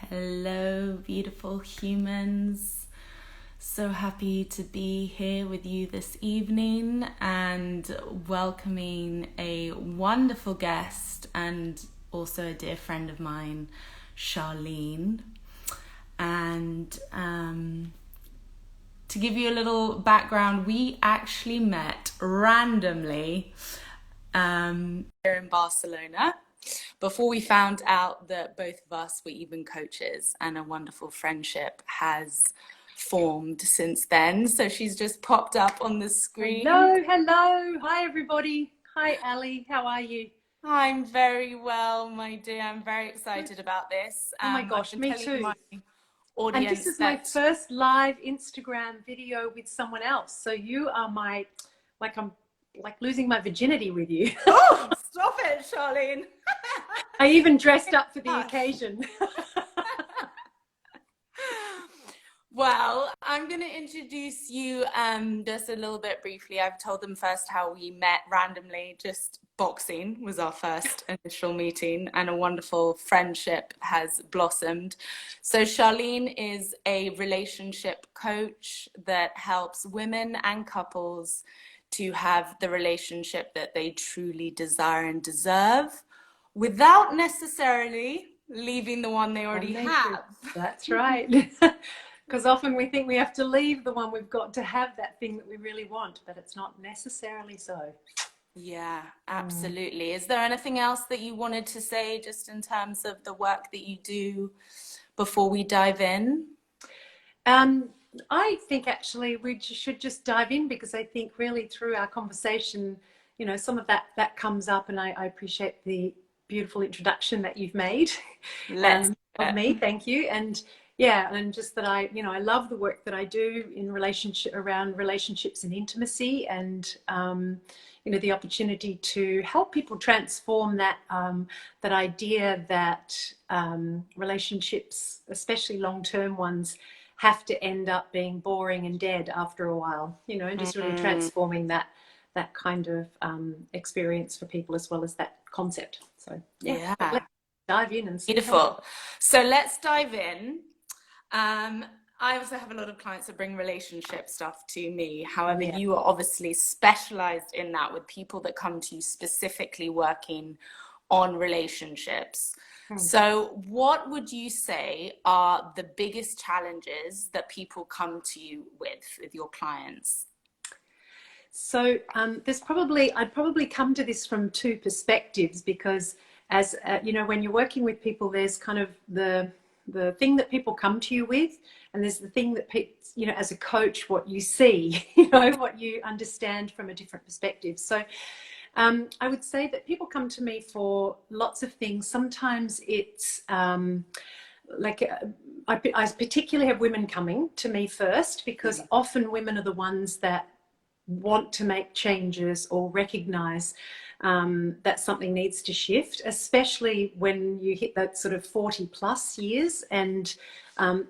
Hello, beautiful humans. So happy to be here with you this evening and welcoming a wonderful guest and also a dear friend of mine, Sharlene. And to give you a little background, we actually met randomly here in Barcelona before we found out that both of us were even coaches, and a wonderful friendship has formed since then. So she's just popped up on the screen. Hello. Hi, everybody. Hi, Ali. How are you? I'm very well, my dear. I'm very excited about this. Oh my gosh, I've been me telling too. my And this audience is my that first live Instagram video with someone else. So you are I'm like losing my virginity with you. oh, stop it, Charlene. I even dressed up for the occasion. Well, I'm going to introduce you just a little bit briefly. I've told them first how we met randomly. Just boxing was our first initial meeting, and a wonderful friendship has blossomed. So Charlene is a relationship coach that helps women and couples to have the relationship that they truly desire and deserve without necessarily leaving the one they already have. That's right. Because often we think we have to leave the one we've got to have that thing that we really want, but it's not necessarily so. Yeah, absolutely. Is there anything else that you wanted to say just in terms of the work that you do before we dive in? I think actually we should just dive in, because I think really through our conversation, some of that comes up, and I appreciate the beautiful introduction that you've made Let's of me. Thank you. And yeah, and just that I love the work that I do in around relationships and intimacy, and the opportunity to help people transform that idea that relationships, especially long-term ones, have to end up being boring and dead after a while, and just really transforming that kind of experience for people, as well as that concept. So yeah. Let's dive in and see. Beautiful. So let's dive in. I also have a lot of clients that bring relationship stuff to me. However, you are obviously specialized in that, with people that come to you specifically working on relationships. So what would you say are the biggest challenges that people come to you with your clients? So I'd probably come to this from two perspectives, because as when you're working with people, there's kind of the thing that people come to you with, and there's the thing that as a coach, what you see, what you understand from a different perspective. So I would say that people come to me for lots of things. Sometimes it's I particularly have women coming to me first, because often women are the ones that want to make changes or recognize that something needs to shift, especially when you hit that sort of 40 plus years, and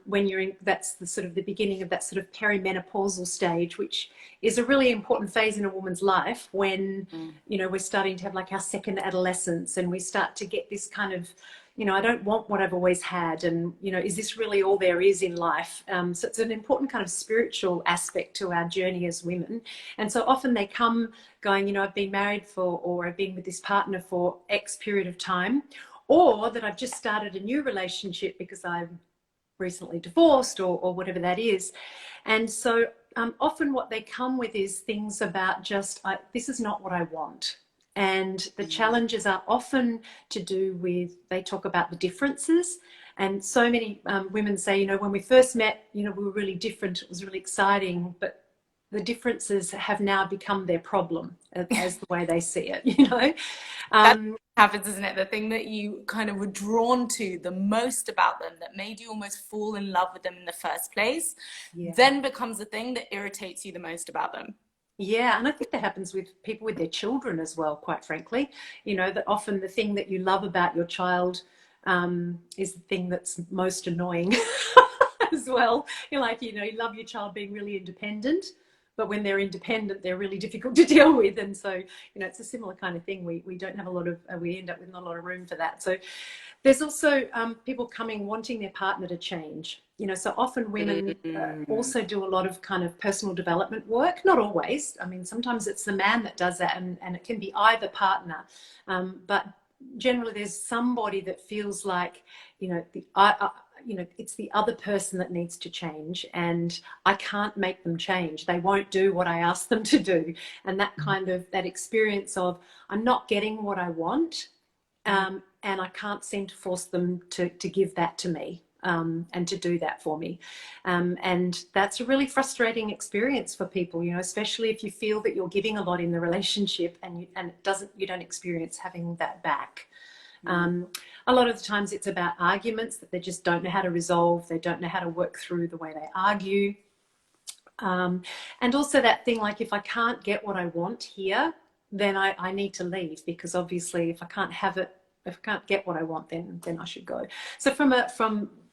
when that's the sort of the beginning of that sort of perimenopausal stage, which is a really important phase in a woman's life, when we're starting to have like our second adolescence, and we start to get this kind of I don't want what I've always had, and is this really all there is in life? So it's an important kind of spiritual aspect to our journey as women. And so often they come going, I've been married for, or I've been with this partner for X period of time, or that I've just started a new relationship because I'm recently divorced, or whatever that is. And so often what they come with is things about just, this is not what I want. And the challenges are often to do with, they talk about the differences. And so many women say, when we first met, we were really different. It was really exciting, but the differences have now become their problem, as the way they see it, That happens, isn't it? The thing that you kind of were drawn to the most about them, that made you almost fall in love with them in the first place, then becomes the thing that irritates you the most about them. Yeah, and I think that happens with people with their children as well, quite frankly. That often the thing that you love about your child is the thing that's most annoying as well. You're like, you love your child being really independent, but when they're independent, they're really difficult to deal with. And so, it's a similar kind of thing. We don't have a lot of, we end up with not a lot of room for that. So There's also people coming wanting their partner to change. You know, so often women Mm. also do a lot of kind of personal development work. Not always. I mean, sometimes it's the man that does that, and it can be either partner. But generally, there's somebody that feels like, you know, it's the other person that needs to change, and I can't make them change. They won't do what I ask them to do, and that kind of that experience of I'm not getting what I want. And I can't seem to force them to give that to me, and to do that for me. And that's a really frustrating experience for people, you know, especially if you feel that you're giving a lot in the relationship and you don't experience having that back. A lot of the times it's about arguments that they just don't know how to resolve. They don't know how to work through the way they argue. And also that thing, like, if I can't get what I want here, then I need to leave, because obviously if I can't have it, if I can't get what I want, then I should go. So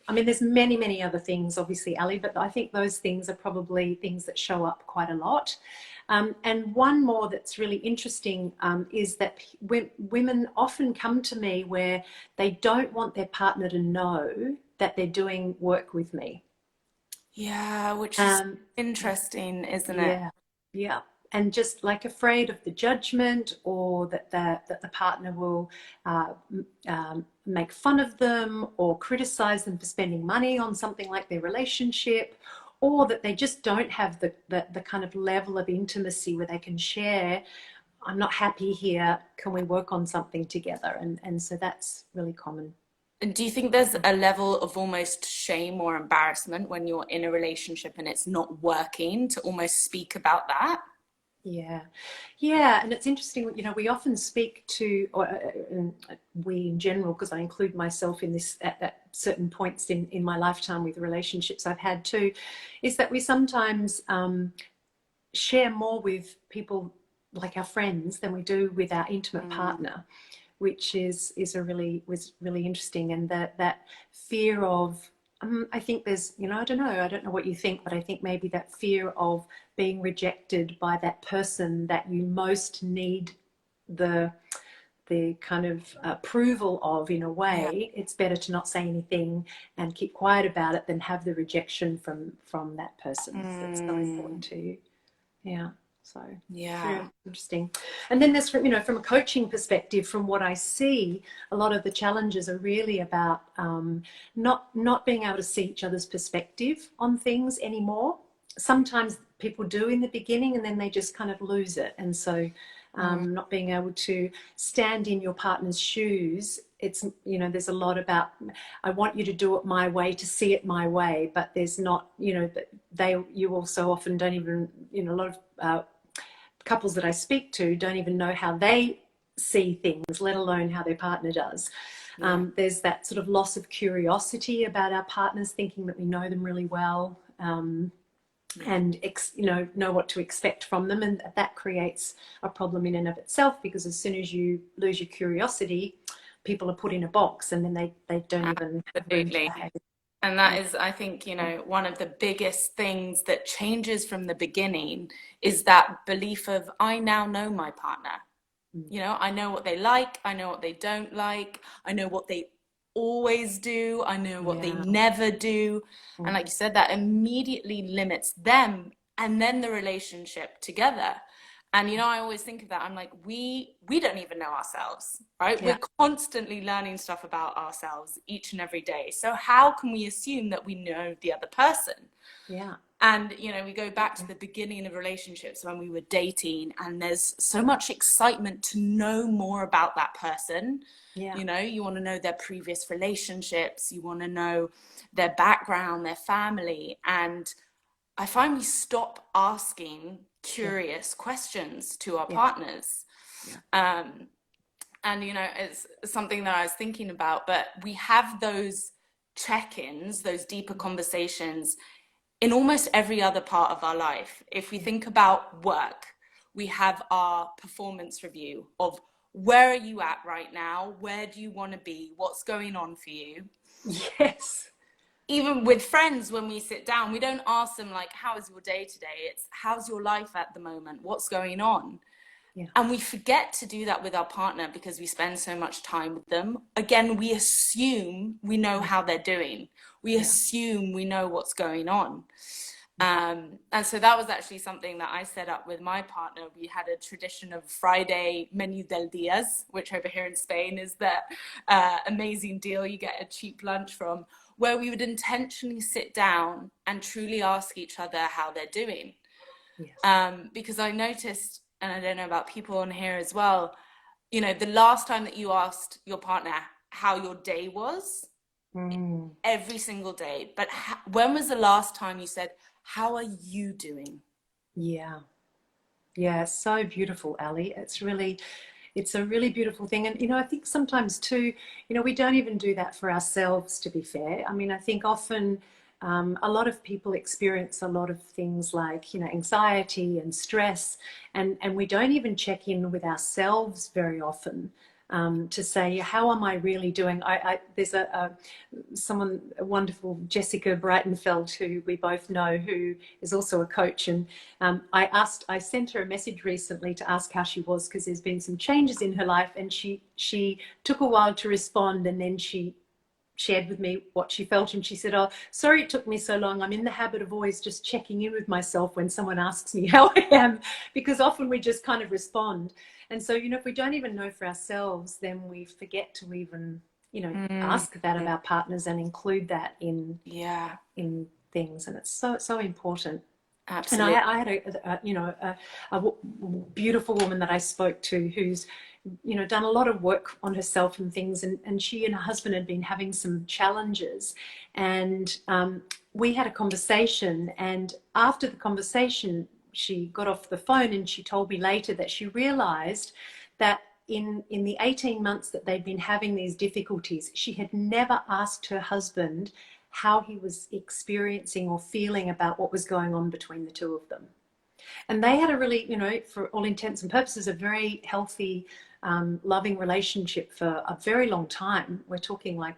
I mean, there's many other things, obviously, Ali, but I think those things are probably things that show up quite a lot. And one more that's really interesting is that women often come to me where they don't want their partner to know that they're doing work with me. Yeah, which is interesting, isn't it? Yeah, yeah. And just like afraid of the judgment, or that the partner will make fun of them or criticize them for spending money on something like their relationship, or that they just don't have the kind of level of intimacy where they can share, I'm not happy here, can we work on something together? And so that's really common. And do you think there's a level of almost shame or embarrassment when you're in a relationship and it's not working to almost speak about that? Yeah, yeah, and it's interesting. You know, we often speak to, or we in general, because I include myself in this at certain points in my lifetime with relationships I've had too, is that we sometimes share more with people like our friends than we do with our intimate Mm, partner, which was really interesting. And that fear of, I think there's, you know, I don't know what you think, but I think maybe that fear of being rejected by that person that you most need the kind of approval of, in a yeah. way, it's better to not say anything and keep quiet about it than have the rejection from that person that's so important Mm, to you. Yeah. So yeah. very interesting. And then there's, you know, from a coaching perspective, from what I see, a lot of the challenges are really about not being able to see each other's perspective on things anymore. Sometimes people do in the beginning, and then they just kind of lose it. And so Mm, not being able to stand in your partner's shoes, it's, you know, there's a lot about, I want you to do it my way to see it my way, but there's not, you know, you also often don't even, you know, a lot of couples that I speak to don't even know how they see things, let alone how their partner does. yeah. There's that sort of loss of curiosity about our partners, thinking that we know them really well, Yeah. and you know what to expect from them, and that creates a problem in and of itself, because as soon as you lose your curiosity, people are put in a box, and then they don't even have room to Absolutely. behave. And Yeah, that is, I think, one of the biggest things that changes from the beginning is that belief of, I now know my partner. I know what they like, I know what they don't like, I know what they always do, I know what they yeah, never do. And like you said, that immediately limits them and then the relationship together. And I always think of that. I'm like, we don't even know ourselves, right? yeah, We're constantly learning stuff about ourselves each and every day. So how can we assume that we know the other person? yeah, And we go back to the beginning of relationships when we were dating, and there's so much excitement to know more about that person. yeah, You want to know their previous relationships, you want to know their background, their family. And I find we stop asking yeah, curious questions to our yeah, partners. yeah, Um, and it's something that I was thinking about, but we have those check-ins, those deeper conversations in almost every other part of our life. If we yeah. think about work, we have our performance review of, where are you at right now? Where do you want to be? What's going on for you? Yes, Even with friends, when we sit down, we don't ask them like, how is your day today? It's, how's your life at the moment? What's going on? Yeah. And we forget to do that with our partner because we spend so much time with them. Again, we assume we know how they're doing. We Yeah. assume we know what's going on. And so that was actually something that I set up with my partner. We had a tradition of Friday Menú del Días, which over here in Spain is that amazing deal you get a cheap lunch from, where we would intentionally sit down and truly ask each other how they're doing. Yes. Because I noticed, and I don't know about people on here as well, you know, the last time that you asked your partner how your day was, Mm. every single day, but when was the last time you said, how are you doing? Yeah. Yeah, so beautiful, Ali. It's a really beautiful thing. And, I think sometimes too, we don't even do that for ourselves, to be fair. I mean, I think often a lot of people experience a lot of things like, anxiety and stress, and we don't even check in with ourselves very often. To say, how am I really doing? There's someone wonderful, Jessica Breitenfeld, who we both know, who is also a coach, and I sent her a message recently to ask how she was, because there's been some changes in her life, and she took a while to respond, and then she shared with me what she felt, and she said, oh, sorry it took me so long. I'm in the habit of always just checking in with myself when someone asks me how I am, because often we just kind of respond. And so, if we don't even know for ourselves, then we forget to even, ask that of our partners and include that Yeah, in things. And it's so important. And absolutely. I had a beautiful woman that I spoke to who's, done a lot of work on herself and things. And she and her husband had been having some challenges. And we had a conversation. And after the conversation, she got off the phone and she told me later that she realized that in the 18 months that they'd been having these difficulties, she had never asked her husband how he was experiencing or feeling about what was going on between the two of them. And they had a really, for all intents and purposes, a very healthy, loving relationship for a very long time. We're talking like,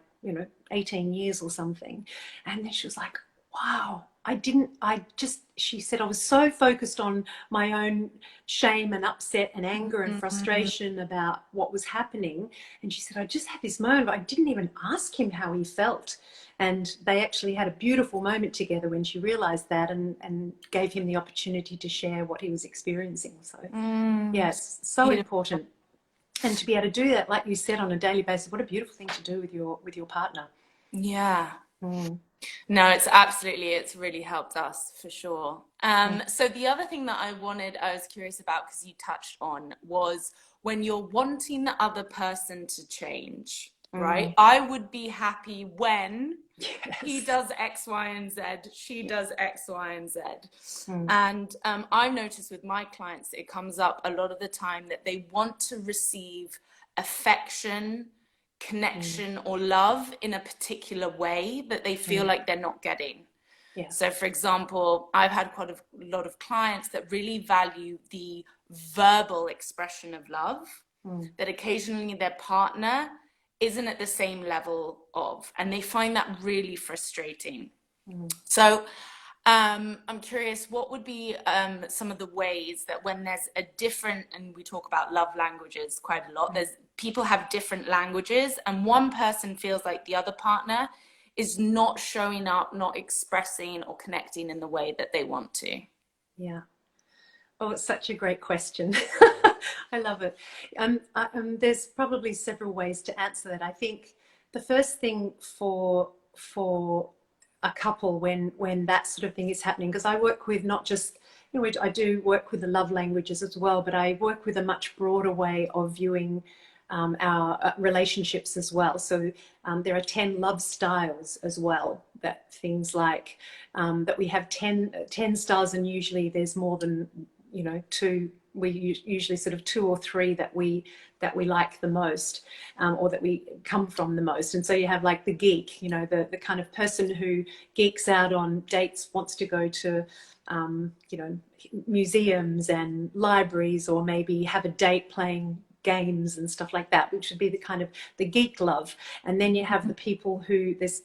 18 years or something. And then she was like, wow, she said, I was so focused on my own shame and upset and anger and Mm-hmm. frustration about what was happening. And she said, I just had this moment, but I didn't even ask him how he felt. And they actually had a beautiful moment together when she realized that, and gave him the opportunity to share what he was experiencing. So, yeah, it's so Beautiful. important. And to be able to do that, like you said, on a daily basis, what a beautiful thing to do with your partner. Yeah. Mm. No, it's really helped us for sure. Mm. So the other thing that I was curious about, because you touched on, was when you're wanting the other person to change, right? Mm. I would be happy when he Yes. does X, Y, and Z, she Yeah. does X, Y, and Z. Mm. And I've noticed with my clients, it comes up a lot of the time that they want to receive affection, Mm. connection, or love in a particular way that they feel Mm. like they're not getting. Yeah. So, for example, I've had quite a lot of clients that really value the verbal expression of love, Mm. that occasionally their partner isn't at the same level of, and they find that really frustrating. Mm. So, I'm curious, what would be some of the ways that when there's a different, and we talk about love languages quite a lot, there's people have different languages, and one person feels like the other partner is not showing up, not expressing or connecting in the way that they want to. Yeah. Oh, it's such a great question. I love it. There's probably several ways to answer that. I think the first thing for a couple when that sort of thing is happening, because I work with not just, I do work with the love languages as well, but I work with a much broader way of viewing our relationships as well. So there are 10 love styles as well, that things like that we have 10 styles, and usually there's more than two. We usually sort of two or three that we like the most, or that we come from the most. And so you have like the geek, the kind of person who geeks out on dates, wants to go to museums and libraries, or maybe have a date playing games and stuff like that, which would be the kind of the geek love. And then you have the people who there's,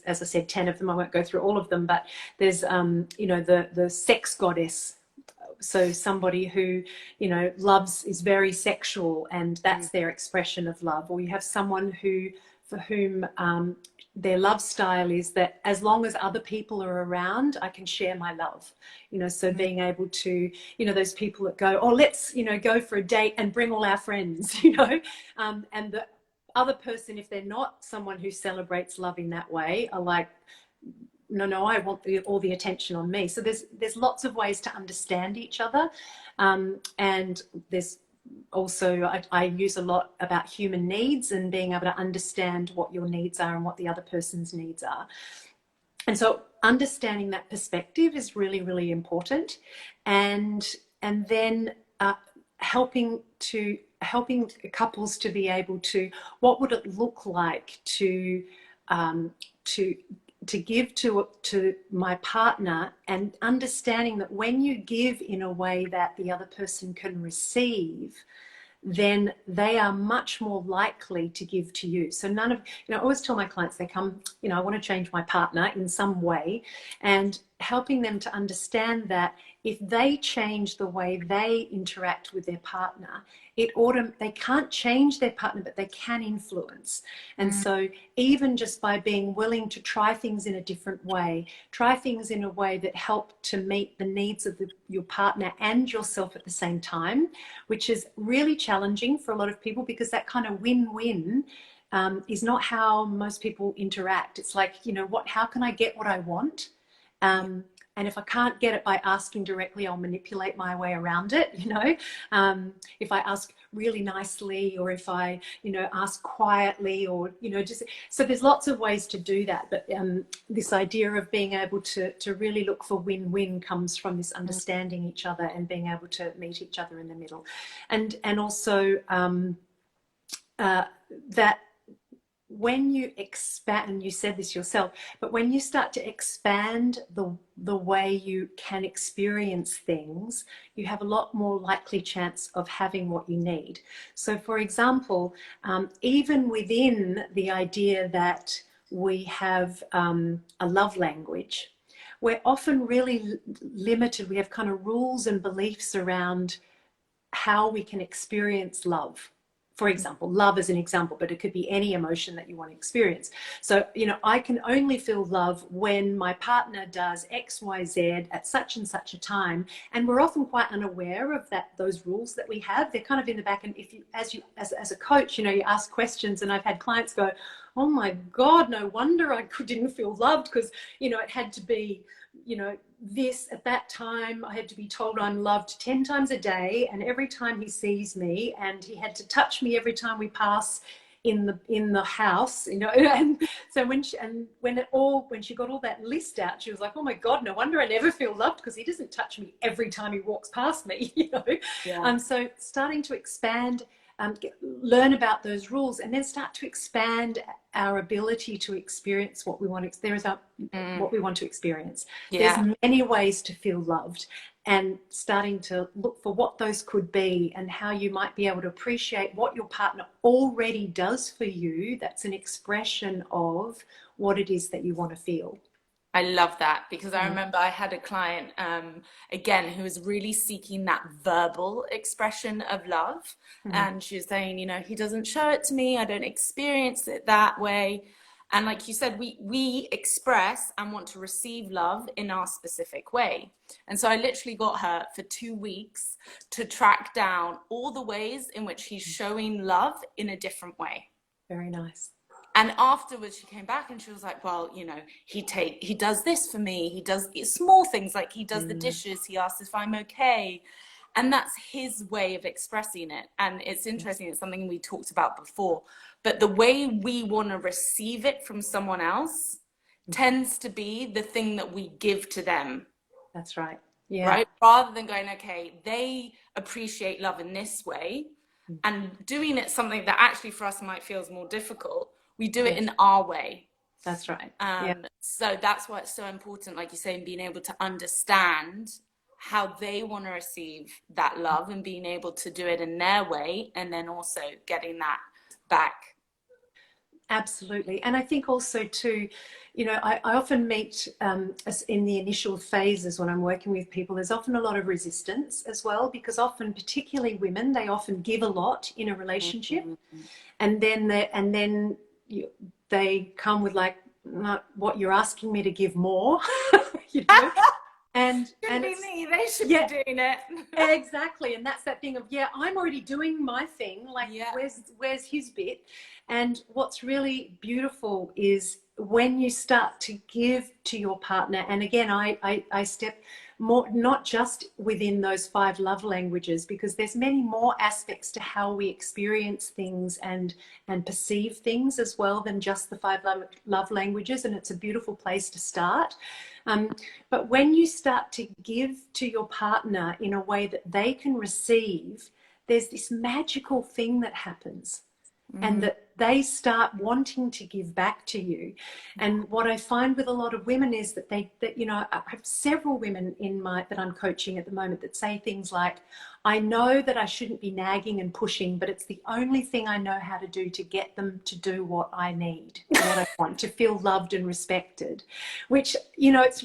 as I said, 10 of them. I won't go through all of them, but there's the sex goddess So somebody who, you know, is very sexual and that's their expression of love. Or you have someone who, for whom their love style is that as long as other people are around, I can share my love. You know, so being able to, you know, those people that go, oh, let's, you know, go for a date and bring all our friends, you know, and the other person, if they're not someone who celebrates love in that way, are like, no, I want all the attention on me. So there's lots of ways to understand each other, and there's also I use a lot about human needs and being able to understand what your needs are and what the other person's needs are. And so understanding that perspective is really, really important, and then helping couples to be able to, what would it look like to to give to my partner, and understanding that when you give in a way that the other person can receive, then they are much more likely to give to you. So none of, you know, I always tell my clients, they come, you know, I want to change my partner in some way, and helping them to understand that if they change the way they interact with their partner, they can't change their partner, but they can influence. And so even just by being willing to try things in a different way, try things in a way that help to meet the needs of your partner and yourself at the same time, which is really challenging for a lot of people, because that kind of win-win is not how most people interact. It's like, you know, how can I get what I want? And if I can't get it by asking directly, I'll manipulate my way around it, you know. If I ask really nicely, or if I, you know, ask quietly, or, you know, just, so there's lots of ways to do that. But this idea of being able to really look for win-win comes from this understanding each other and being able to meet each other in the middle. And also that when you expand, and you said this yourself, but when you start to expand the way you can experience things, you have a lot more likely chance of having what you need. So for example, even within the idea that we have a love language, we're often really limited. We have kind of rules and beliefs around how we can experience love. For example, love is an example, but it could be any emotion that you want to experience. So, you know, I can only feel love when my partner does X, Y, Z at such and such a time. And we're often quite unaware of those rules that we have. They're kind of in the back. And if you, as a coach, you know, you ask questions, and I've had clients go, oh my God, no wonder I didn't feel loved, because, you know, it had to be, you know, this at that time, I had to be told I'm loved 10 times a day, and every time he sees me, and he had to touch me every time we pass in the house, you know. And so when she got all that list out, she was like, oh my God, no wonder I never feel loved, because he doesn't touch me every time he walks past me, you know. Yeah. So starting to expand, learn about those rules, and then start to expand our ability to experience what we want. What we want to experience. Yeah. There's many ways to feel loved, and starting to look for what those could be, and how you might be able to appreciate what your partner already does for you. That's an expression of what it is that you want to feel. I love that, because I remember I had a client, again, who was really seeking that verbal expression of love. And she was saying, you know, he doesn't show it to me. I don't experience it that way. And like you said, we express and want to receive love in our specific way. And so I literally got her for 2 weeks to track down all the ways in which he's showing love in a different way. Very nice. And afterwards she came back and she was like, well, you know, he does this for me. He does small things, like he does the dishes. He asks if I'm okay. And that's his way of expressing it. And it's interesting. It's something we talked about before. But the way we want to receive it from someone else tends to be the thing that we give to them. That's right. Yeah. Right? Rather than going, okay, they appreciate love in this way, and doing it something that actually for us might feel more difficult. We do it in our way. That's right. So that's why it's so important, like you say, in being able to understand how they want to receive that love, and being able to do it in their way, and then also getting that back. Absolutely. And I think also too, you know, I often meet as in the initial phases when I'm working with people, there's often a lot of resistance as well, because often, particularly women, they often give a lot in a relationship, Mhm. and then they come with like, what, you're asking me to give more, you know, Shouldn't and be it's, me. They should be yeah, doing it. exactly. And that's that thing of, yeah, I'm already doing my thing. Like, Yeah. where's his bit? And what's really beautiful is when you start to give to your partner. And again, I step more, not just within those 5 love languages, because there's many more aspects to how we experience things and perceive things as well than just the 5 love languages. And it's a beautiful place to start. But when you start to give to your partner in a way that they can receive, there's this magical thing that happens, and Mm. that they start wanting to give back to you. And what I find with a lot of women is that you know, I have several women that I'm coaching at the moment that say things like, I know that I shouldn't be nagging and pushing, but it's the only thing I know how to do to get them to do what I need, what I want, to feel loved and respected, which, you know, it's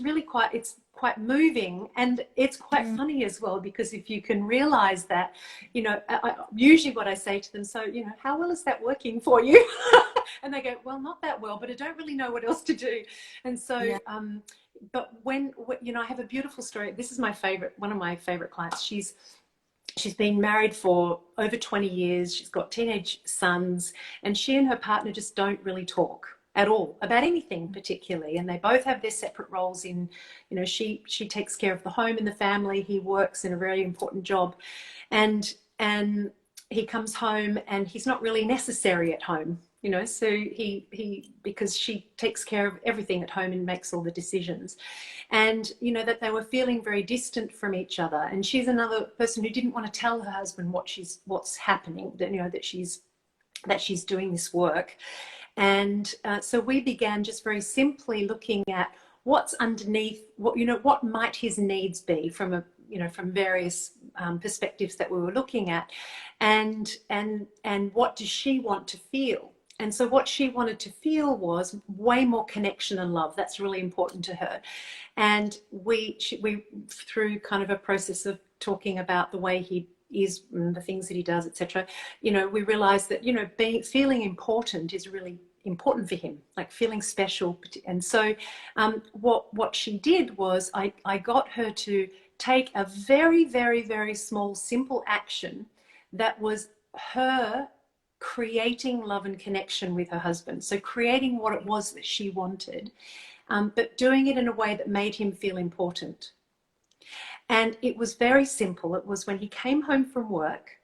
quite moving, and it's quite Mm. funny as well, because if you can realize that, you know, usually what I say to them, so, you know, how well is that working for you? And they go, well, not that well, but I don't really know what else to do. And so, Yeah. but when, you know, I have a beautiful story. This is one of my favorite clients. She's been married for over 20 years. She's got teenage sons, and she and her partner just don't really talk at all about anything particularly. And they both have their separate roles in, you know, she takes care of the home and the family. He works in a very important job, and he comes home and he's not really necessary at home, you know. So he because she takes care of everything at home and makes all the decisions. And you know, that they were feeling very distant from each other. And she's another person who didn't want to tell her husband what's happening, that, you know, that she's doing this work. And so we began just very simply looking at what's underneath, what, you know, what might his needs be from a, you know, from various perspectives that we were looking at, and what does she want to feel. And so what she wanted to feel was way more connection and love. That's really important to her. And we through kind of a process of talking about the way he is, the things that he does, etc., you know, we realized that, you know, feeling important is really important for him, like feeling special. And so what she did was I got her to take a very, very, very small, simple action that was her creating love and connection with her husband. So creating what it was that she wanted, but doing it in a way that made him feel important. And it was very simple. It was when he came home from work,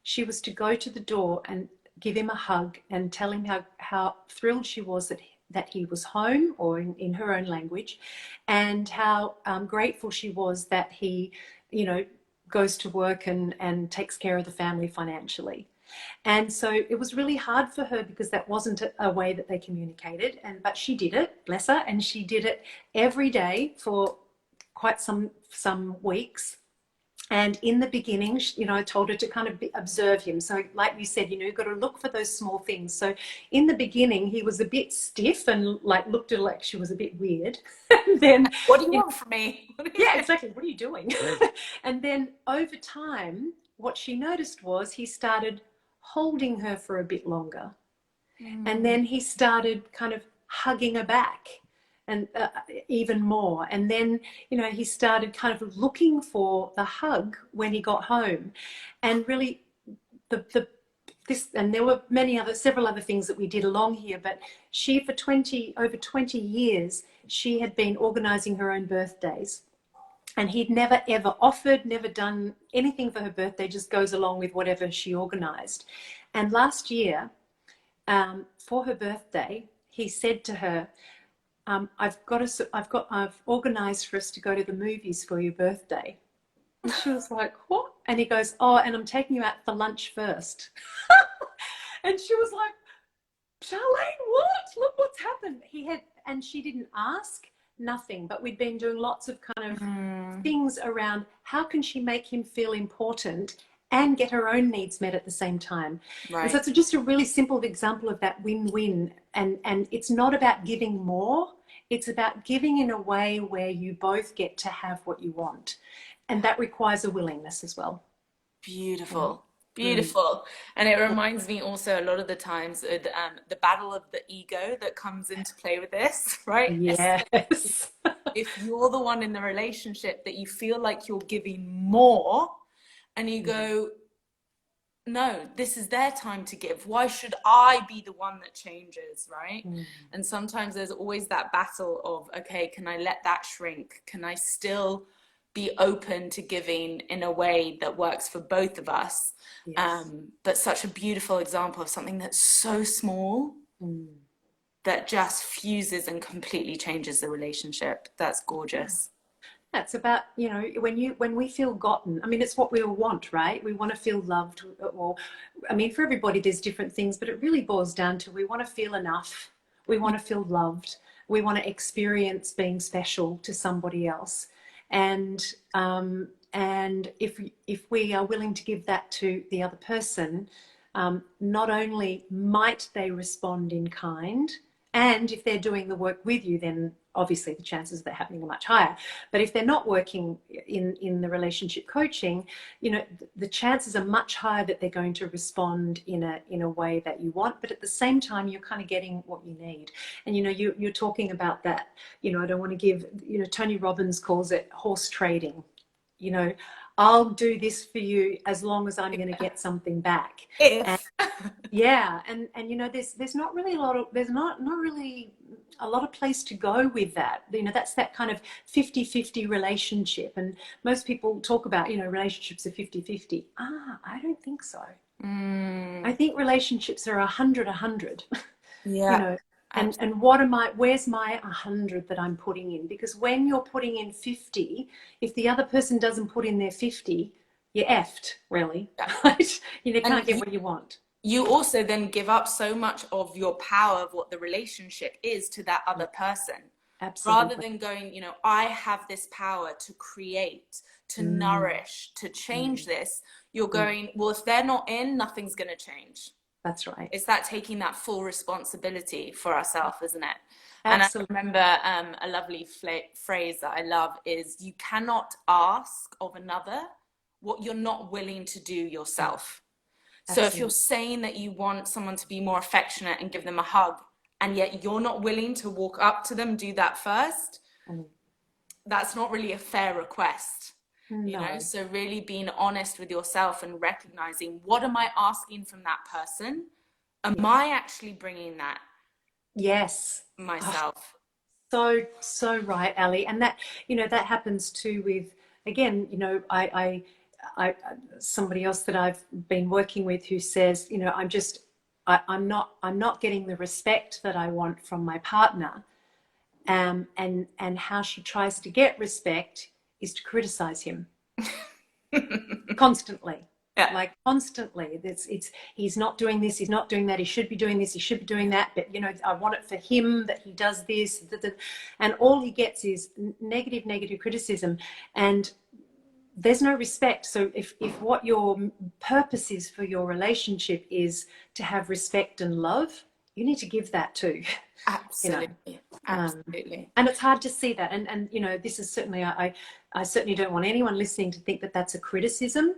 she was to go to the door and give him a hug and tell him how thrilled she was that he was home, or in her own language, and how grateful she was that he, you know, goes to work and takes care of the family financially. And so it was really hard for her, because that wasn't a way that they communicated. But she did it, bless her, and she did it every day for quite some weeks. And in the beginning, you know, I told her to kind of observe him. So like you said, you know, you've got to look for those small things. So in the beginning, he was a bit stiff and like looked at her like she was a bit weird. And then, What do you you know, want from me? yeah, exactly. What are you doing? And then over time, what she noticed was he started holding her for a bit longer. And Mm. then he started kind of hugging her back, and even more. And then, you know, he started kind of looking for the hug when he got home. And really, and there were several other things that we did along here, but she, for over 20 years, she had been organizing her own birthdays. And he'd never ever offered, never done anything for her birthday, just goes along with whatever she organized. And last year, for her birthday, he said to her, I've organised for us to go to the movies for your birthday. And she was like, what? And he goes, oh, and I'm taking you out for lunch first. And she was like, Charlene, what? Look what's happened. And she didn't ask, nothing, but we'd been doing lots of kind of Mm. things around how can she make him feel important and get her own needs met at the same time. And so Right. it's just a really simple example of that win-win. And it's not about giving more, it's about giving in a way where you both get to have what you want. And that requires a willingness as well. Yeah. Beautiful. Mm. Beautiful. And it reminds me also a lot of the times the battle of the ego that comes into play with this, right? Especially Yes. if you're the one in the relationship that you feel like you're giving more and you go, no, this is their time to give. Why should I be the one that changes, right? Mm. And sometimes there's always that battle of, okay, can I let that shrink? Can I still be open to giving in a way that works for both of us? Yes. But such a beautiful example of something that's so small Mm. that just fuses and completely changes the relationship. That's gorgeous. That's about, when we feel gotten, I mean, it's what we all want, right? We want to feel loved, or, I mean, for everybody, there's different things, but it really boils down to we want to feel enough. We want to feel loved. We want to experience being special to somebody else. And, and if we are willing to give that to the other person, not only might they respond in kind, and if they're doing the work with you, then obviously the chances of that happening are much higher. But if they're not working in the relationship coaching, the chances are much higher that they're going to respond in a way that you want. But at the same time, you're kind of getting what you need. And you're talking about that. I don't want to give. Tony Robbins calls it horse trading. You know, I'll do this for you as long as I'm going to get something back. And If yeah, and there's not really not really a lot of place to go with that. That's that kind of 50-50 relationship. And most people talk about, relationships are 50-50. I don't think so. I think relationships are 100-100. you yeah, know, absolutely. and where's my 100 that I'm putting in? Because when you're putting in 50, if the other person doesn't put in their 50, you're effed, really. Right? You And can't get what you want. you also then give up so much of your power of what the relationship is to that other person, rather Absolutely. than going, I have this power to create, to Mm, nourish, to change mm, this. You're mm. going, well, if they're not in, nothing's going to change. That's right. It's that taking that full responsibility for ourselves, isn't it? And I Absolutely. remember a lovely phrase that I love is, you cannot ask of another what you're not willing to do yourself. So if you're Absolutely. saying that you want someone to be more affectionate and give them a hug, and yet you're not willing to walk up to them, do that first, Mm. that's not really a fair request. No. So really being honest with yourself and recognizing, what am I asking from that person? Am Yeah. I actually bringing that Yes. Oh, myself? so right, Ali. And that happens too with, again, I somebody else that I've been working with who says, I'm not getting the respect that I want from my partner. And how she tries to get respect is to criticize him constantly. Yeah. Like constantly, it's he's not doing this, he's not doing that, he should be doing this, he should be doing that, but I want it for him that he does this, and all he gets is negative criticism, and there's no respect. So if what your purpose is for your relationship is to have respect and love, you need to give that too. you know Absolutely. um, Absolutely. and it's hard to see that, and this is certainly, I certainly don't want anyone listening to think that that's a criticism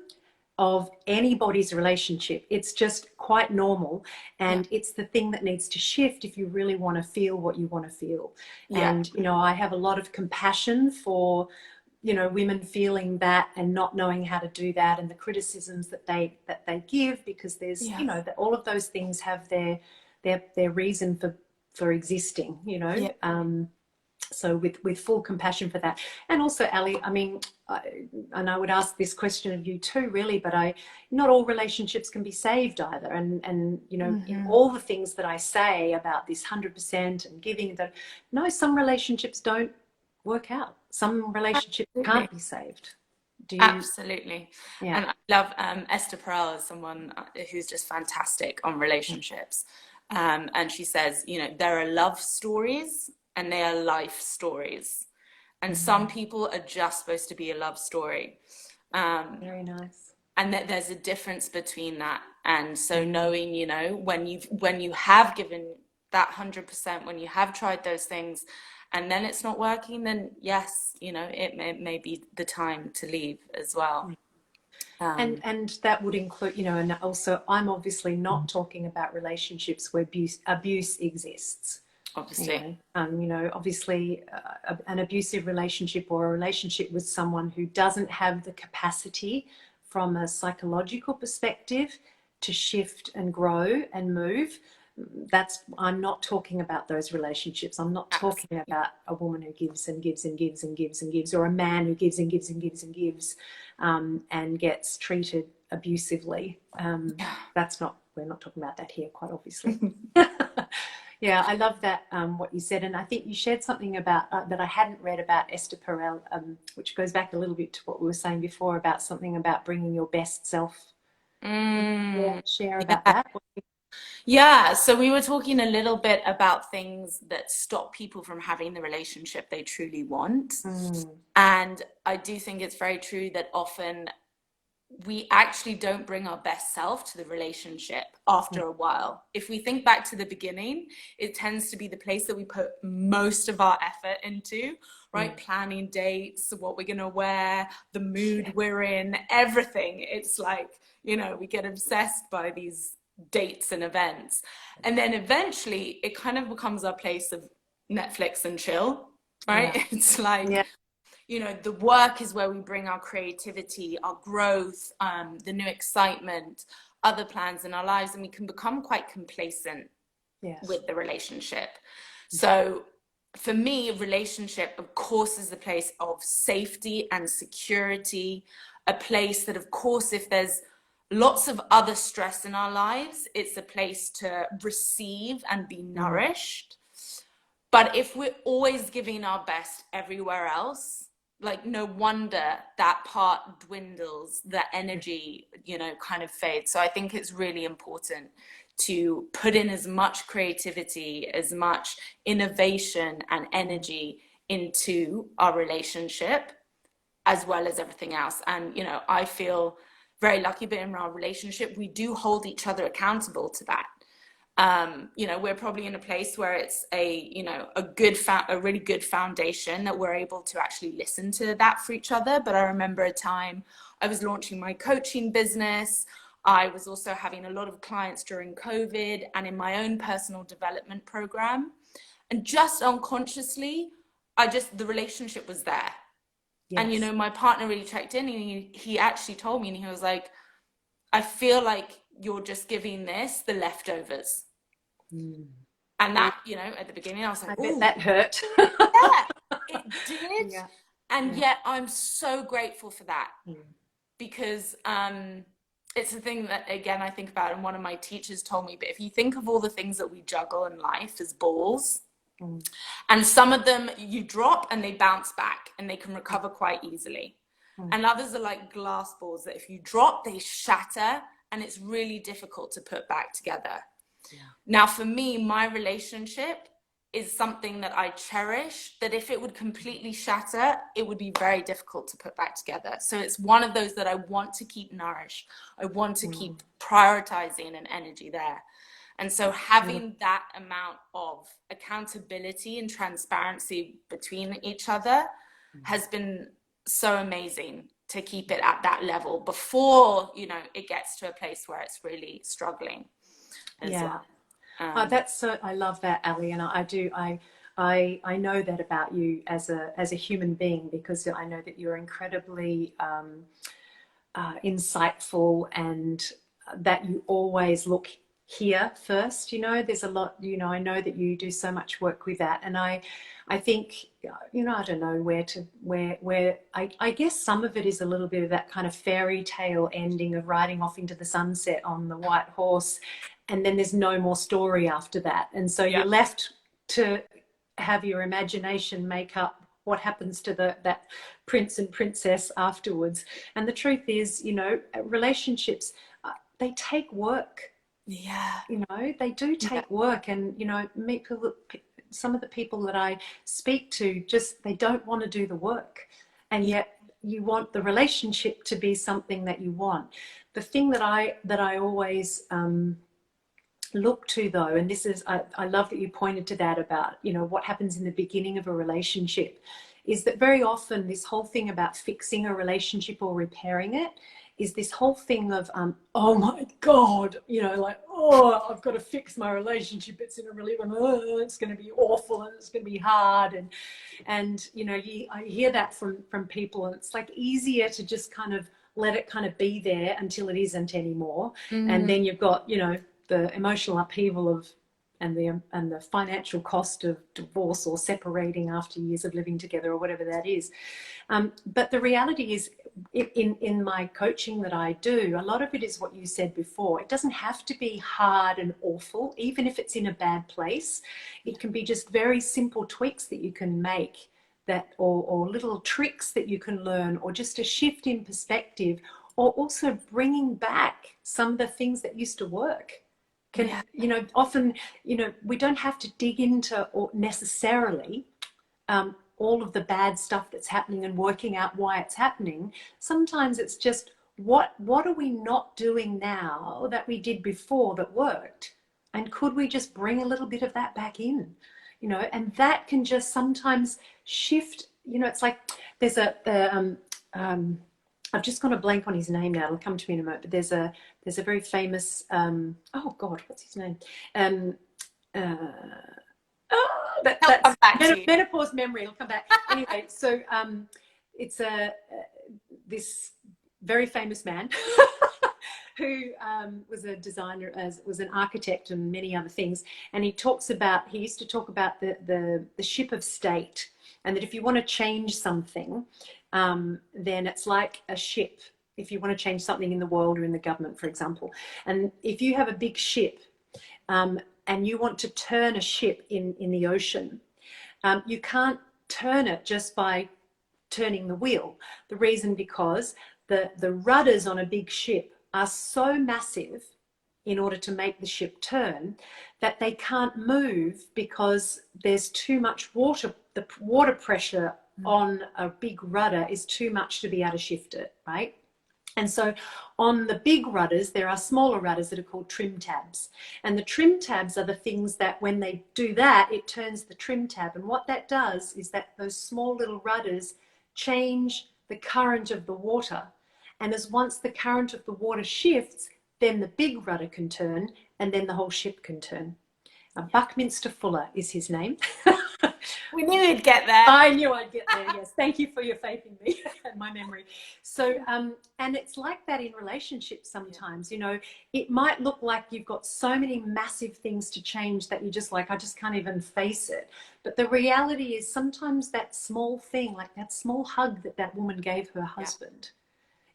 of anybody's relationship. It's just quite normal, Yeah. and it's the thing that needs to shift if you really want to feel what you want to feel. Yeah. And I have a lot of compassion for women feeling that and not knowing how to do that, and the criticisms that they give, because there's Yeah. that all of those things have their reason for existing. Yeah. So with full compassion for that. And also, Ali, I mean, and I would ask this question of you too, really, but not all relationships can be saved either. And in Mm-hmm. all the things that I say about this 100% and giving, that no, some relationships don't work out. Some relationships Absolutely. can't be saved. Do you? Absolutely. Yeah. And I love Esther Perel as someone who's just fantastic on relationships. And she says, there are love stories and they are life stories. And some Mm, people are just supposed to be a love story. Um, very nice. and that there's a difference between that. And so knowing, you know, when you have given that 100%, when you have tried those things and then it's not working, then yes, you know, it may be the time to leave as well. And that would include, you know, and also I'm obviously not talking about relationships where abuse exists. Obviously. You know, obviously an abusive relationship or a relationship with someone who doesn't have the capacity from a psychological perspective to shift and grow and move. I'm not talking about those relationships. I'm not talking about a woman who gives and gives and gives and gives and gives, or a man who gives and gives and gives and gives, and gets treated abusively. We're not talking about that here, quite obviously. Yeah, I love that, what you said. And I think you shared something about that I hadn't read about Esther Perel, which goes back a little bit to what we were saying before about something about bringing your best self. Share about that. Yeah, so we were talking a little bit about things that stop people from having the relationship they truly want. And I do think it's very true that often we actually don't bring our best self to the relationship after a while. If we think back to the beginning, it tends to be the place that we put most of our effort into, right? Planning dates, what we're going to wear, the mood we're in, everything. It's like, you know, we get obsessed by these dates and events. And then eventually it kind of becomes our place of Netflix and chill, right? It's like, you know, the work is where we bring our creativity, our growth, the new excitement, other plans in our lives, and we can become quite complacent with the relationship. So for me, a relationship, of course, is the place of safety and security, a place that, of course, if there's lots of other stress in our lives, it's a place to receive and be nourished. But if we're always giving our best everywhere else, like, no wonder that part dwindles, the energy, you know, kind of fades. So I think it's really important to put in as much creativity, as much innovation and energy into our relationship, as well as everything else. And, you know, I feel very lucky, but in our relationship, we do hold each other accountable to that. You know, we're probably in a place where it's a really good foundation that we're able to actually listen to that for each other. But I remember a time I was launching my coaching business. I was also having a lot of clients during COVID and in my own personal development program. And just unconsciously, the relationship was there. And, you know, my partner really checked in, and he actually told me, and he was like, I feel like you're just giving this the leftovers. And that, you know, at the beginning, I was like, I bet that hurt. Yeah, it did. And yet I'm so grateful for that, because it's a thing that, again, I think about, and one of my teachers told me, but if you think of all the things that we juggle in life as balls, and some of them you drop and they bounce back and they can recover quite easily. And others are like glass balls that if you drop, they shatter and it's really difficult to put back together. Now, for me, my relationship is something that I cherish, that if it would completely shatter, it would be very difficult to put back together. So it's one of those that I want to keep nourished. I want to keep prioritizing and energy there. And so having that amount of accountability and transparency between each other has been so amazing to keep it at that level before, you know, it gets to a place where it's really struggling as well. I love that, Ali, and I know that about you as a human being, because I know that you're incredibly insightful, and that you always look here first. You know, there's a lot, you know, I know that you do so much work with that, and I think, you know, I don't know where I guess some of it is a little bit of that kind of fairy tale ending of riding off into the sunset on the white horse, and then there's no more story after that. And so you're left to have your imagination make up what happens to that prince and princess afterwards. And the truth is, you know, relationships, they take work. You know, they do take work. And, you know, some of the people that I speak to, just, they don't want to do the work. And yet you want the relationship to be something that you want. The thing that I always look to, though, and this is, I love that you pointed to that about, you know, what happens in the beginning of a relationship, is that very often this whole thing about fixing a relationship or repairing it is this whole thing of, oh my God, you know, like, oh, I've got to fix my relationship. It's in a really, it's going to be awful and it's going to be hard. And you know, I hear that from people, and it's like easier to just kind of let it kind of be there until it isn't anymore. And then you've got, you know, the emotional upheaval of and the financial cost of divorce or separating after years of living together or whatever that is. But the reality is, in my coaching that I do, a lot of it is what you said before. It doesn't have to be hard and awful, even if it's in a bad place. It can be just very simple tweaks that you can make, that or little tricks that you can learn, or just a shift in perspective, or also bringing back some of the things that used to work. You know, often, you know, we don't have to dig into or necessarily all of the bad stuff that's happening and working out why it's happening. Sometimes it's just what are we not doing now that we did before that worked, and could we just bring a little bit of that back in, you know? And that can just sometimes shift. You know, it's like there's I've just gone a blank on his name now. It'll come to me in a moment. But there's a very famous oh God, what's his name? That's menopause memory. It'll come back anyway. So it's this very famous man who was a designer, was an architect, and many other things. And he used to talk about the ship of state, and that if you want to change something, then it's like a ship. If you want to change something in the world or in the government, for example, and if you have a big ship and you want to turn a ship in the ocean, you can't turn it just by turning the wheel. The reason because the rudders on a big ship are so massive in order to make the ship turn that they can't move, because there's too much water. The water pressure on a big rudder is too much to be able to shift it, right? And so on the big rudders, there are smaller rudders that are called trim tabs. And the trim tabs are the things that when they do that, it turns the trim tab. And what that does is that those small little rudders change the current of the water. And once the current of the water shifts, then the big rudder can turn, and then the whole ship can turn. Now, Buckminster Fuller is his name. We knew we'd get there. I knew I'd get there, yes. Thank you for your faith in me and my memory. So, and it's like that in relationships sometimes. You know, it might look like you've got so many massive things to change that you're just like, I just can't even face it. But the reality is sometimes that small thing, like that small hug that woman gave her husband,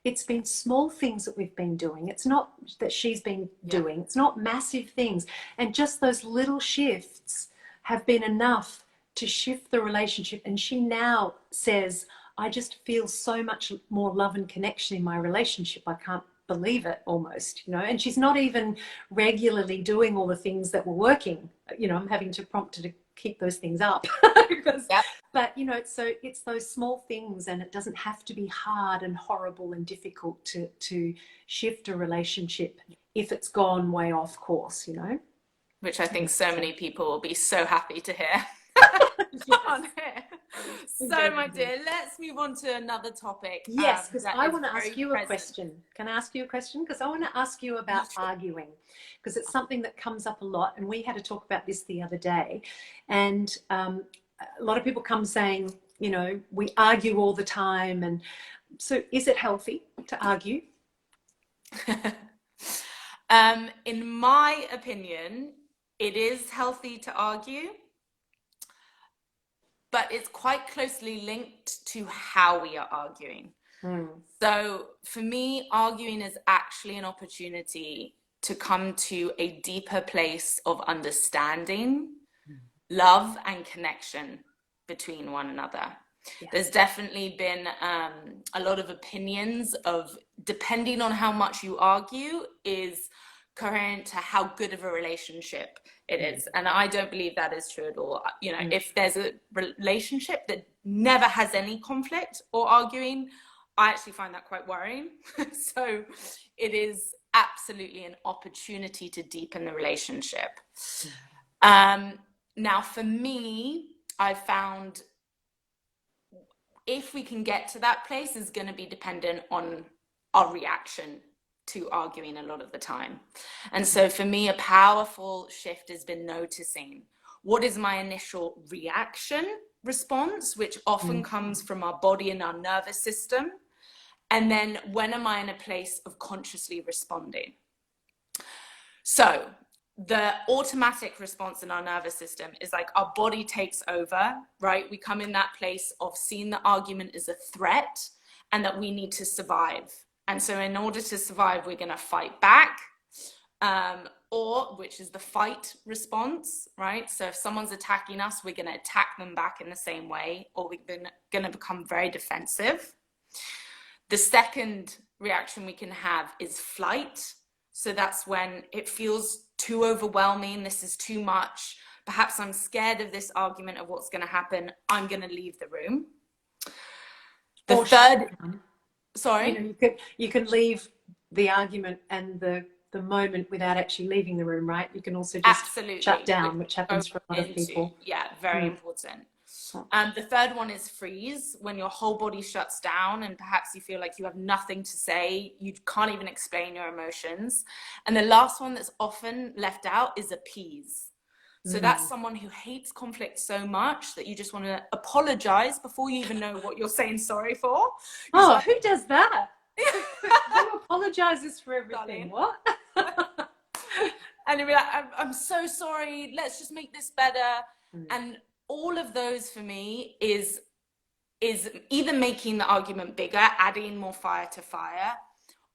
it's been small things that we've been doing. It's not that she's been doing. It's not massive things. And just those little shifts have been enough to shift the relationship. And she now says, I just feel so much more love and connection in my relationship. I can't believe it, almost, you know. And she's not even regularly doing all the things that were working. You know, I'm having to prompt her to keep those things up. because, But, you know, so it's those small things, and it doesn't have to be hard and horrible and difficult to shift a relationship if it's gone way off course, you know. Which I think so many people will be so happy to hear. On here. So, my dear, let's move on to another topic. Yes, because I want to ask you a question. Can I ask you a question? Because I want to ask you about arguing, because it's something that comes up a lot, and we had to talk about this the other day. And a lot of people come saying, you know, we argue all the time. And so is it healthy to argue? In my opinion, it is healthy to argue, but it's quite closely linked to how we are arguing. So for me, arguing is actually an opportunity to come to a deeper place of understanding, love, and connection between one another. There's definitely been a lot of opinions of, depending on how much you argue, is coherent to how good of a relationship it is. And I don't believe that is true at all. You know, if there's a relationship that never has any conflict or arguing, I actually find that quite worrying. So it is absolutely an opportunity to deepen the relationship. Now, for me, I found if we can get to that place is going to be dependent on our reaction to arguing a lot of the time. And so for me, a powerful shift has been noticing what is my initial reaction response, which often comes from our body and our nervous system. And then when am I in a place of consciously responding? So the automatic response in our nervous system is like our body takes over, right? We come in that place of seeing the argument as a threat and that we need to survive. And so in order to survive, we're going to fight back, or which is the fight response, right? So if someone's attacking us, we're going to attack them back in the same way, or we're going to become very defensive. The second reaction we can have is flight. So that's when it feels too overwhelming. This is too much. Perhaps I'm scared of this argument of what's going to happen. I'm going to leave the room. The third, sorry? You can leave the argument and the moment without actually leaving the room, right? You can also just absolutely shut down, which happens for a lot of people. Yeah, very important. The third one is freeze, when your whole body shuts down and perhaps you feel like you have nothing to say, you can't even explain your emotions. And the last one that's often left out is appease. So that's someone who hates conflict so much that you just want to apologize before you even know what you're saying sorry for. Who does that? Who apologizes for everything? What? And you'll be like, I'm so sorry, let's just make this better. And all of those for me is either making the argument bigger, adding more fire to fire,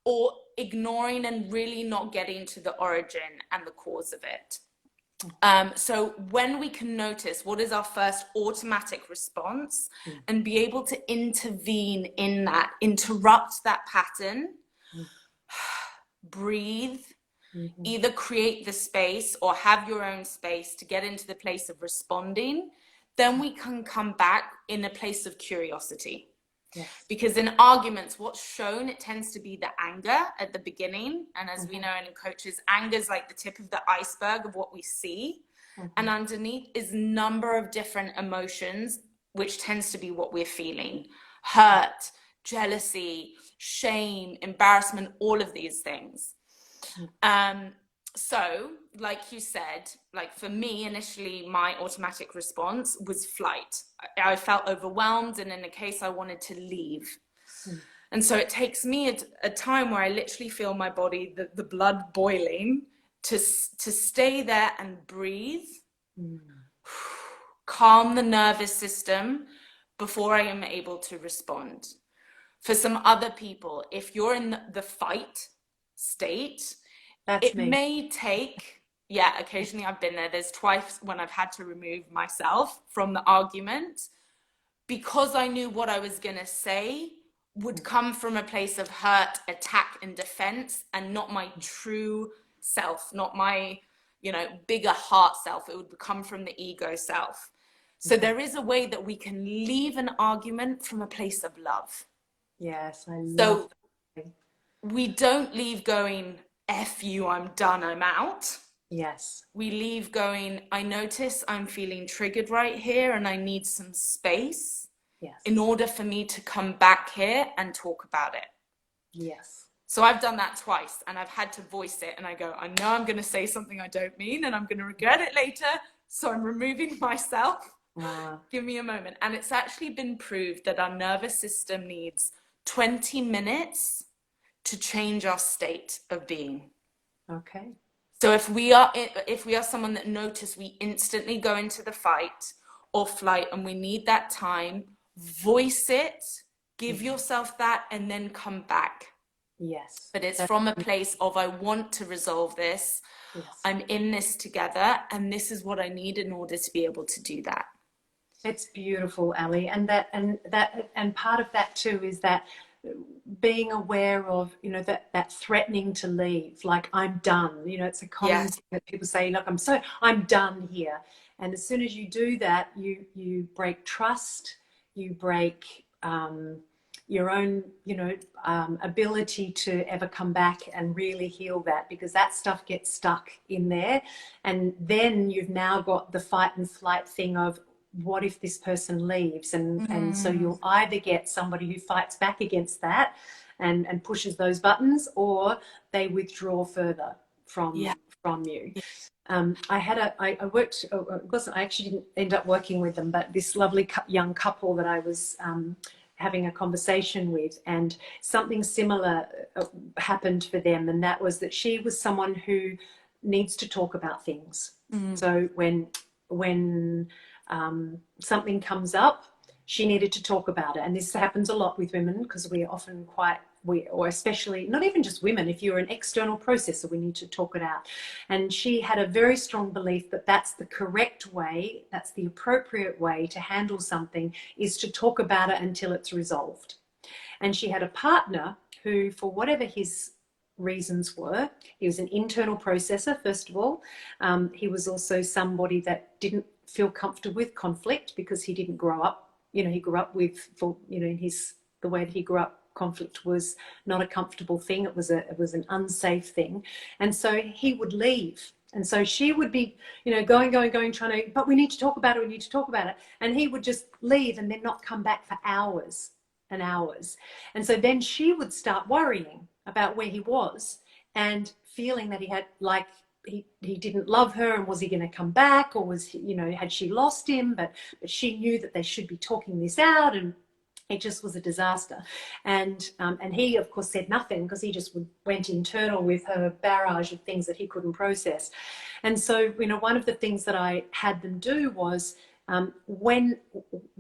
or ignoring and really not getting to the origin and the cause of it. So when we can notice what is our first automatic response and be able to intervene in that, interrupt that pattern, breathe, either create the space or have your own space to get into the place of responding, then we can come back in a place of curiosity. Yes. Because in arguments, what's shown, it tends to be the anger at the beginning. And as we know in coaches, anger is like the tip of the iceberg of what we see. And underneath is a number of different emotions, which tends to be what we're feeling. Hurt, jealousy, shame, embarrassment, all of these things. So, like you said, like for me, initially, my automatic response was flight. I felt overwhelmed, and in a case, I wanted to leave. And so it takes me a time where I literally feel my body, the blood boiling, to stay there and breathe, calm the nervous system before I am able to respond. For some other people, if you're in the fight state, it may take, occasionally I've been there. There's twice when I've had to remove myself from the argument because I knew what I was going to say would come from a place of hurt, attack, and defense, and not my true self, not my, bigger heart self. It would come from the ego self. So there is a way that we can leave an argument from a place of love. Yes, I love that. We don't leave going, F you, I'm done, I'm out. Yes. We leave going, I notice I'm feeling triggered right here and I need some space in order for me to come back here and talk about it. Yes. So I've done that twice and I've had to voice it and I go, I know I'm going to say something I don't mean and I'm going to regret it later. So I'm removing myself. Give me a moment. And it's actually been proved that our nervous system needs 20 minutes to change our state of being. Okay. So if we are someone that notice we instantly go into the fight or flight and we need that time, voice it, give yourself that, and then come back. Yes. But it's from a place of, I want to resolve this. Yes. I'm in this together, and this is what I need in order to be able to do that. It's beautiful, Ali. And part of that too is that being aware of, that threatening to leave, like I'm done, it's a common thing that people say, look, I'm done here. And as soon as you do that, you break trust, you break, your own, ability to ever come back and really heal that, because that stuff gets stuck in there. And then you've now got the fight and flight thing of, what if this person leaves? And so you'll either get somebody who fights back against that and pushes those buttons, or they withdraw further from Yeah. you. I worked, I actually didn't end up working with them, but this lovely young couple that I was having a conversation with, and something similar happened for them. And that was that she was someone who needs to talk about things. So when something comes up, she needed to talk about it. And this happens a lot with women, because we are often or especially, not even just women, if you're an external processor, we need to talk it out. And she had a very strong belief that that's the correct way, that's the appropriate way to handle something, is to talk about it until it's resolved. And she had a partner who, for whatever his reasons were, he was an internal processor, first of all. He was also somebody that didn't feel comfortable with conflict, because he didn't grow up, he grew up with, the way that he grew up, conflict was not a comfortable thing. It was an unsafe thing. And so he would leave. And so she would be, going, trying to, but we need to talk about it. We need to talk about it. And he would just leave and then not come back for hours and hours. And so then she would start worrying about where he was, and feeling that he had, like, he didn't love her, and was he going to come back, or was he, had she lost him? But she knew that they should be talking this out, and it just was a disaster. And he, of course, said nothing, because he just went internal with her barrage of things that he couldn't process. And so, one of the things that I had them do was, when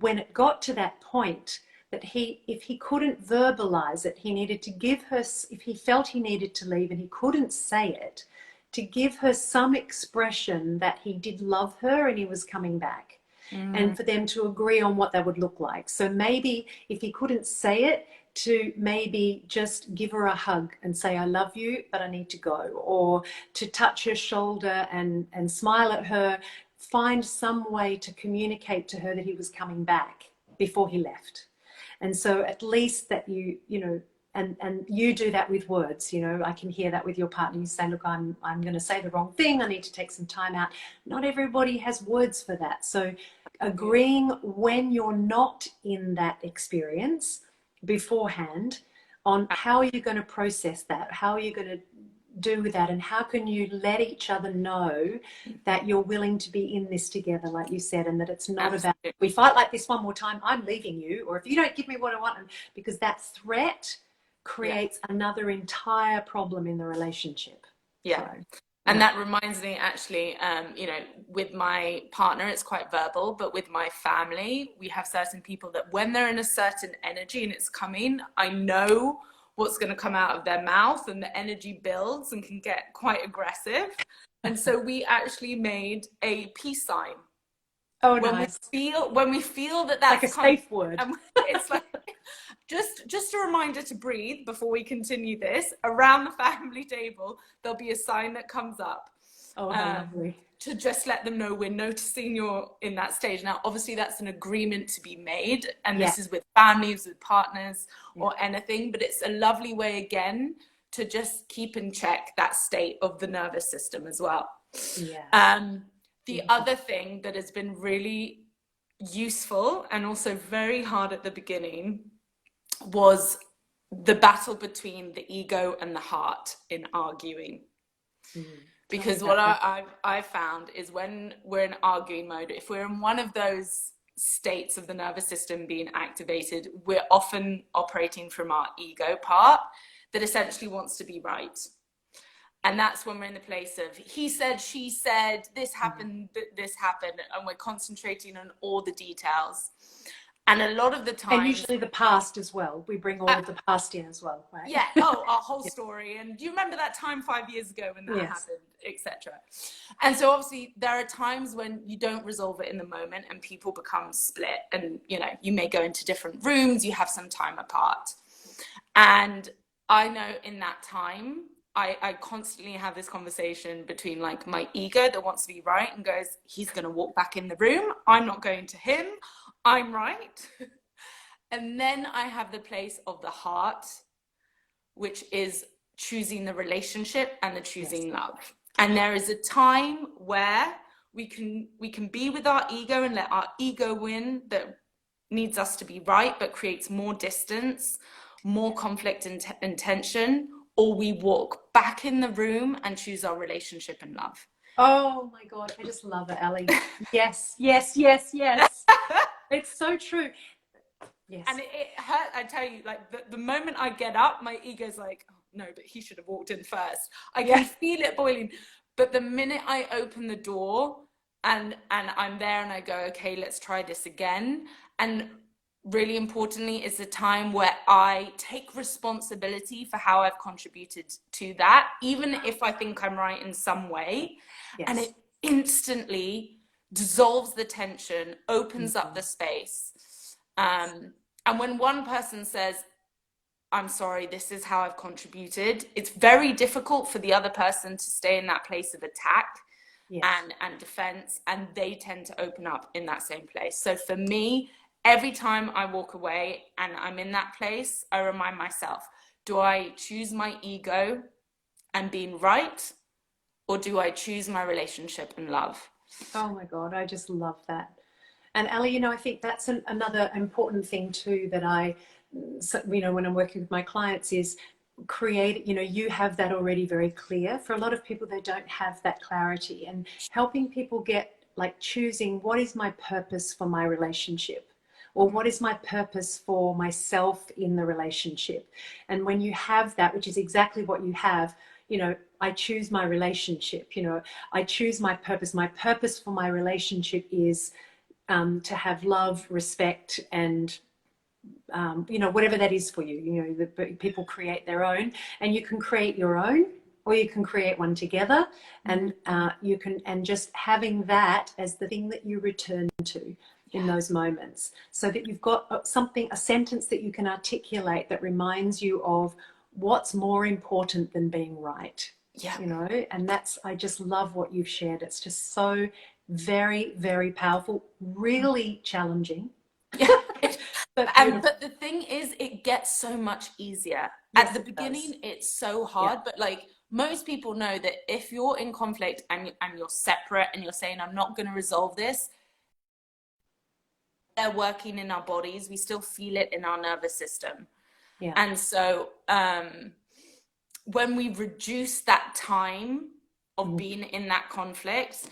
it got to that point, that if he couldn't verbalize it, he needed to give her, if he felt he needed to leave and he couldn't say it, to give her some expression that he did love her and he was coming back. And for them to agree on what that would look like. So maybe if he couldn't say it, to maybe just give her a hug and say, I love you, but I need to go. Or to touch her shoulder and smile at her, find some way to communicate to her that he was coming back before he left. And so at least that and you do that with words, I can hear that with your partner. You say, look, I'm going to say the wrong thing. I need to take some time out. Not everybody has words for that. So agreeing when you're not in that experience beforehand on how you're going to process that, how you're going to do with that, and how can you let each other know that you're willing to be in this together, like you said, and that it's not about, if we fight like this one more time, I'm leaving you, or if you don't give me what I want, because that threat creates another entire problem in the relationship. And that reminds me, actually, with my partner, it's quite verbal, but with my family, we have certain people that when they're in a certain energy and it's coming, I know what's going to come out of their mouth, and the energy builds and can get quite aggressive. And so we actually made a peace sign. Oh, when nice. When we feel that that's like a safe word. And it's like just a reminder to breathe before we continue this. Around the family table, there'll be a sign that comes up. Oh, how lovely. To just let them know we're noticing you're in that stage. Now, obviously, that's an agreement to be made, and this is with families, with partners, or anything, but it's a lovely way, again, to just keep in check that state of the nervous system as well. The other thing that has been really useful and also very hard at the beginning was the battle between the ego and the heart in arguing. Because what I've found is when we're in arguing mode, if we're in one of those states of the nervous system being activated, we're often operating from our ego part that essentially wants to be right. And that's when we're in the place of he said, she said, this happened, this happened, and we're concentrating on all the details. And a lot of the time, and usually the past as well. We bring all of the past in as well, right? Yeah. Oh, our whole story. And do you remember that time 5 years ago when that happened, etc. And so obviously there are times when you don't resolve it in the moment, and people become split, and you may go into different rooms. You have some time apart, and I know in that time, I constantly have this conversation between like my ego that wants to be right and goes, he's going to walk back in the room. I'm not going to him. I'm right. And then I have the place of the heart, which is choosing the relationship and the choosing Yes. love. And there is a time where we can be with our ego and let our ego win, that needs us to be right but creates more distance, more conflict and tension, or we walk back in the room and choose our relationship and love. Oh my God, I just love it, Ali. Yes, yes, yes, yes. It's so true. Yes. And it hurt, I tell you, like the moment I get up, my ego's like, oh, no, but he should have walked in first. I can feel it boiling. But the minute I open the door and I'm there and I go, okay, let's try this again. And really importantly, is the time where I take responsibility for how I've contributed to that, even if I think I'm right in some way. Yes. And it instantly dissolves the tension, opens up the space. And when one person says, I'm sorry, this is how I've contributed, it's very difficult for the other person to stay in that place of attack and defense, and they tend to open up in that same place. So for me, every time I walk away and I'm in that place, I remind myself, do I choose my ego and being right, or do I choose my relationship and love? Oh my God, I just love that. And Ali, I think that's another important thing too that when I'm working with my clients is create, you have that already very clear. For a lot of people, they don't have that clarity, and helping people get like choosing what is my purpose for my relationship, or what is my purpose for myself in the relationship. And when you have that, which is exactly what you have, I choose my relationship, I choose my purpose. My purpose for my relationship is to have love, respect, and whatever that is for you. People create their own, and you can create your own, or you can create one together, and and just having that as the thing that you return to in those moments, so that you've got a sentence that you can articulate that reminds you of what's more important than being right. And I just love what you've shared. It's just so very, very powerful, really challenging. But the thing is, it gets so much easier. At the beginning, it's so hard, but like most people know that if you're in conflict and you're separate and you're saying, I'm not going to resolve this, they're working in our bodies. We still feel it in our nervous system. And so when we reduce that time of being in that conflict,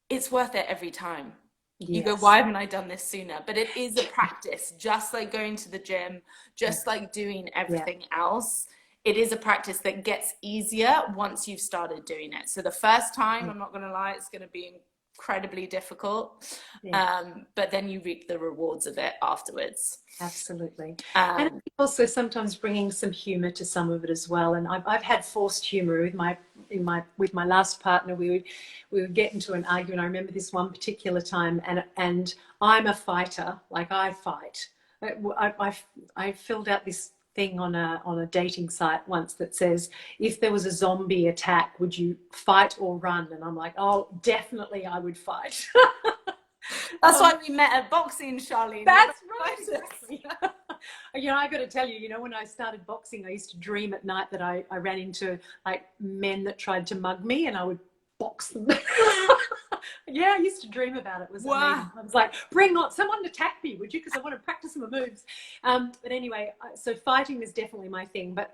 it's worth it every time. You go, why haven't I done this sooner? But it is a practice, just like going to the gym, just like doing everything else. It is a practice that gets easier once you've started doing it. So the first time, I'm not going to lie, it's going to be incredibly difficult. But then you reap the rewards of it afterwards. Absolutely. And also sometimes bringing some humor to some of it as well. And I've had forced humor with my last partner. We would get into an argument. I remember this one particular time, and I'm a fighter. Like, I fight. I filled out this thing on a dating site once that says, if there was a zombie attack, would you fight or run? And I'm like, oh, definitely I would fight. That's why we met at boxing, Sharlene. That's right. Exactly. I got to tell you, when I started boxing, I used to dream at night that I ran into like men that tried to mug me, and I would box them. I used to dream about it. It was amazing. I was like, bring on someone to attack me, would you? Because I want to practice my moves. But anyway, so fighting is definitely my thing. But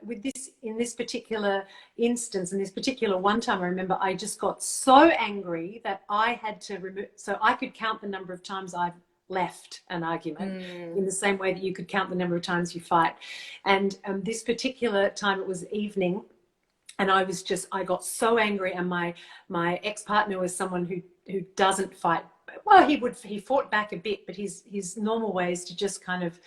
in this particular instance, in this particular one time, I remember I just got so angry that I had to remove. So I could count the number of times I've left an argument in the same way that you could count the number of times you fight. And this particular time, it was evening. And I got so angry, and my ex-partner was someone who doesn't fight. Well, he fought back a bit, but his normal way is to just kind of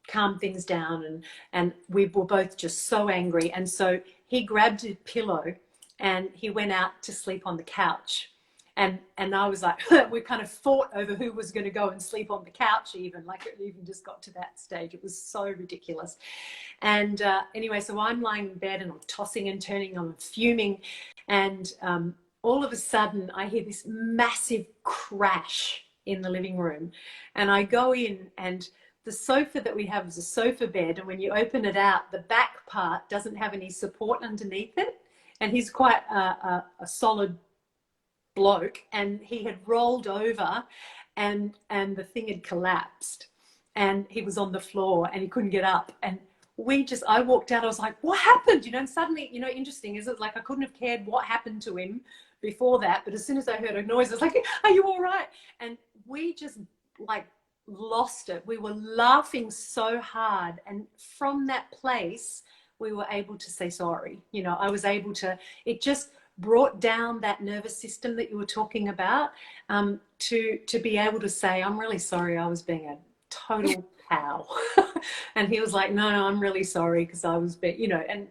calm things down. And we were both just so angry. And so he grabbed a pillow and he went out to sleep on the couch. And I was like, we kind of fought over who was going to go and sleep on the couch even. Like, it even just got to that stage. It was so ridiculous. And anyway, so I'm lying in bed and I'm tossing and turning, I'm fuming. And all of a sudden I hear this massive crash in the living room. And I go in, and the sofa that we have is a sofa bed, and when you open it out, the back part doesn't have any support underneath it. And he's quite a solid bloke, and he had rolled over, and the thing had collapsed, and he was on the floor, and he couldn't get up. And I walked out, I was like, what happened? And suddenly, interesting is it, like, I couldn't have cared what happened to him before that, but as soon as I heard a noise, I was like, are you all right? And we just, like, lost it. We were laughing so hard, and from that place we were able to say sorry. I was able to, it just brought down that nervous system that you were talking about, to be able to say, I'm really sorry, I was being a total pal. And he was like, no, I'm really sorry, because I was and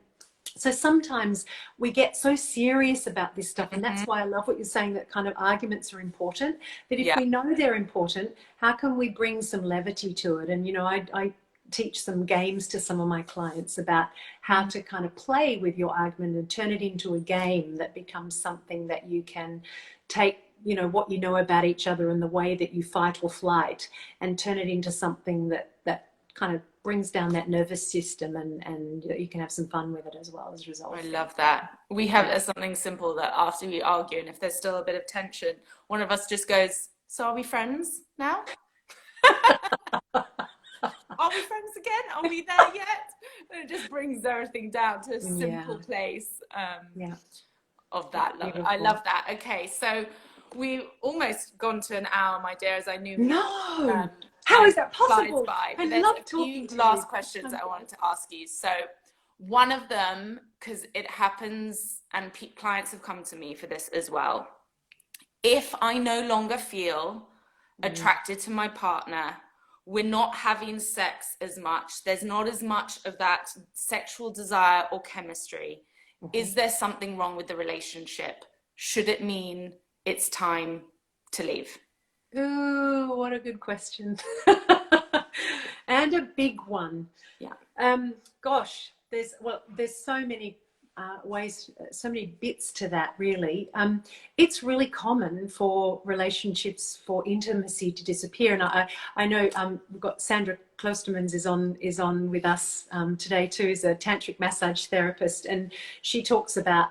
so sometimes we get so serious about this stuff, and that's why I love what you're saying, that kind of arguments are important, that if we know they're important, how can we bring some levity to it? And I teach some games to some of my clients about how to kind of play with your argument and turn it into a game that becomes something that you can take, what you know about each other and the way that you fight or flight, and turn it into something that kind of brings down that nervous system, and you can have some fun with it as well as a result. I love that. We have something simple that after we argue, and if there's still a bit of tension, one of us just goes, so are we friends now? Are we friends again? Are we there yet? And it just brings everything down to a simple place of that. I love that. Okay, so we've almost gone to an hour, my dear, as I knew. No! How is that possible? I love talking to you. Last questions I wanted to ask you. So one of them, because it happens, and clients have come to me for this as well. If I no longer feel attracted to my partner, we're not having sex as much, there's not as much of that sexual desire or chemistry, is there something wrong with the relationship? Should it mean it's time to leave? Ooh, what a good question. And a big one. Gosh, there's so many ways, so many bits to that, really. It's really common for relationships, for intimacy to disappear. And I know we've got Sandra Klostermans is on with us today too, is a tantric massage therapist, and she talks about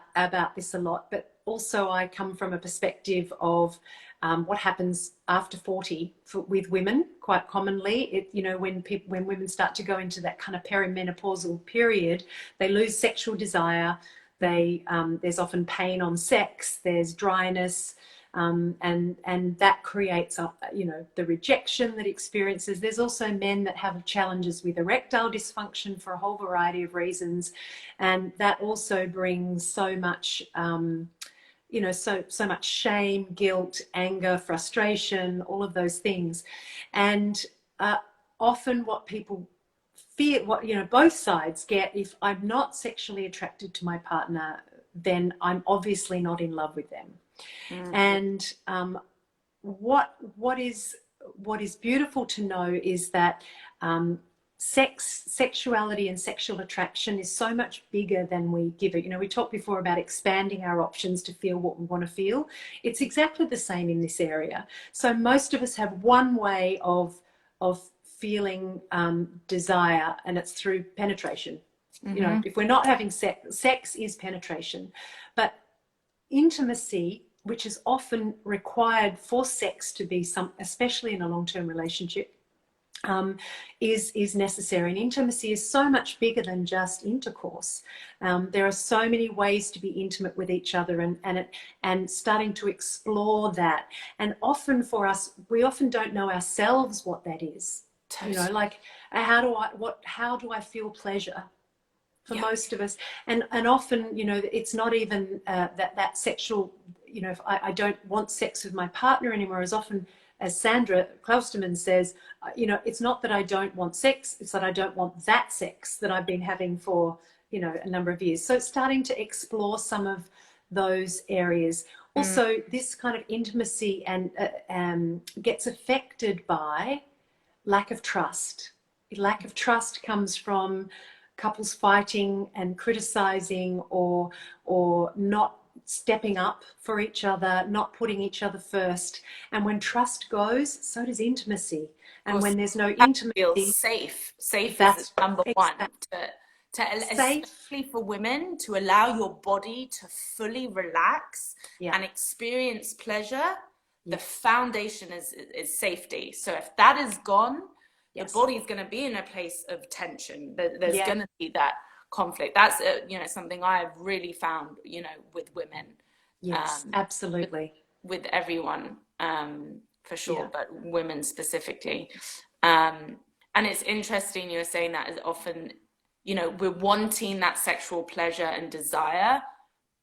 this a lot. But also I come from a perspective of what happens after 40 with women quite commonly. When women start to go into that kind of perimenopausal period, they lose sexual desire. There's often pain on sex. There's dryness, and that creates the rejection that experiences. There's also men that have challenges with erectile dysfunction for a whole variety of reasons, and that also brings so much. So much shame, guilt, anger, frustration, all of those things. And often what people fear, both sides get, if I'm not sexually attracted to my partner, then I'm obviously not in love with them. And what is beautiful to know is that sexuality and sexual attraction is so much bigger than we give it. We talked before about expanding our options to feel what we want to feel. It's exactly the same in this area. So most of us have one way of feeling desire, and it's through penetration. If we're not having sex is penetration. But intimacy, which is often required for sex to be especially in a long-term relationship, is necessary. And intimacy is so much bigger than just intercourse. There are so many ways to be intimate with each other, and starting to explore that. And often for us, we often don't know ourselves what that is. Totally. Like how do I feel pleasure? For most of us, and often, it's not even that sexual. If I don't want sex with my partner anymore, as often as Sandra Klosterman says, it's not that I don't want sex, it's that I don't want that sex that I've been having for, a number of years. So it's starting to explore some of those areas. Also, this kind of intimacy and gets affected by lack of trust. Lack of trust comes from couples fighting and criticizing, or not stepping up for each other, not putting each other first. And when trust goes, so does intimacy. And when there's no Feel intimacy, safe. Safe is that's number one. exactly safe. Especially for women, to allow your body to fully relax Yeah. and experience pleasure. The Yeah. foundation is safety. So if that is gone, the Yes. body is going to be in a place of tension. There's Yeah. going to be that conflict. That's something I've really found, with women. Yes, absolutely. With everyone, for sure, Yeah. but women specifically. And it's interesting you're saying that is often, we're wanting that sexual pleasure and desire,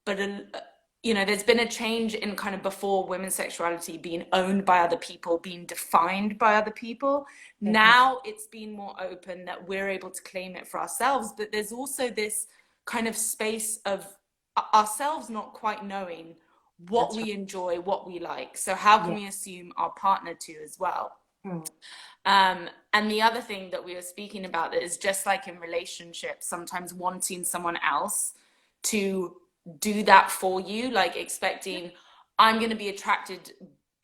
but there's been a change in kind of before women's sexuality being owned by other people, being defined by other people. Definitely. Now it's been more open that we're able to claim it for ourselves, but there's also this kind of space of ourselves not quite knowing what That's we right. enjoy, what we like. So how can Yeah. we assume our partner to as well? Mm. And the other thing that we were speaking about is just like in relationships, sometimes wanting someone else to do that for you, like expecting I'm going to be attracted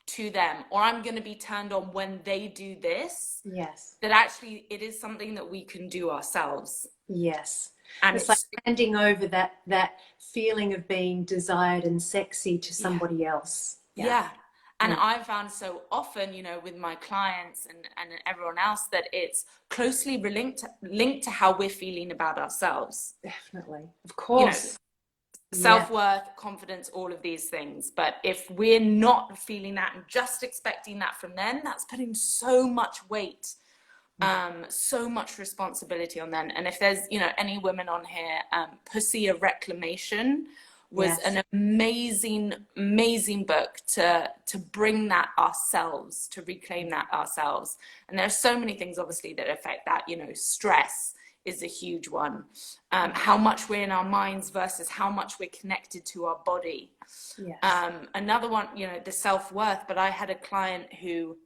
to them, or I'm going to be turned on when they do this. Yes. That actually it is something that we can do ourselves. Yes. And It's like handing over that feeling of being desired and sexy to somebody else. Yeah. And Mm. I found so often, with my clients and everyone else, that it's closely linked to how we're feeling about ourselves. Definitely. Of You course. Yeah. self-worth, confidence, all of these things. But if we're not feeling that and just expecting that from them, that's putting so much weight, so much responsibility on them. And if there's, any women on here, Pussy a Reclamation was Yes. an amazing, amazing book to bring that ourselves, to reclaim that ourselves. And there are so many things, obviously, that affect that. Stress is a huge one. How much we're in our minds versus how much we're connected to our body. Yes. Another one, the self-worth. But I had a client who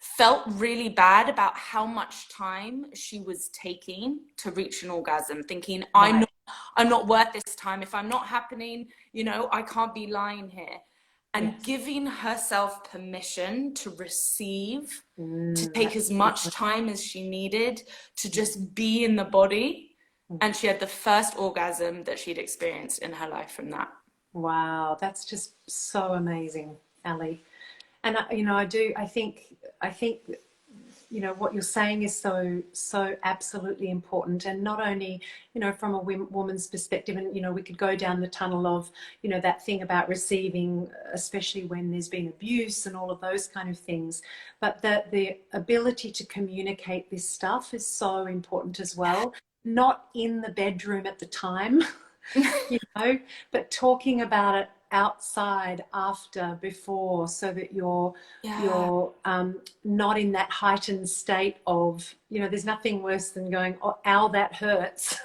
felt really bad about how much time she was taking to reach an orgasm, thinking, Right. I'm not worth this time. If I'm not happening, I can't be lying here. And Yes. giving herself permission to receive, to take That's as much time as she needed to just be in the body. And she had the first orgasm that she'd experienced in her life from that. Wow, that's just so amazing, Ali. And I think what you're saying is so absolutely important, and not only from a woman's perspective, and we could go down the tunnel of that thing about receiving, especially when there's been abuse and all of those kind of things, but that the ability to communicate this stuff is so important as well, not in the bedroom at the time, but talking about it outside, after, before, so that you're not in that heightened state of there's nothing worse than going, oh, ow, that hurts,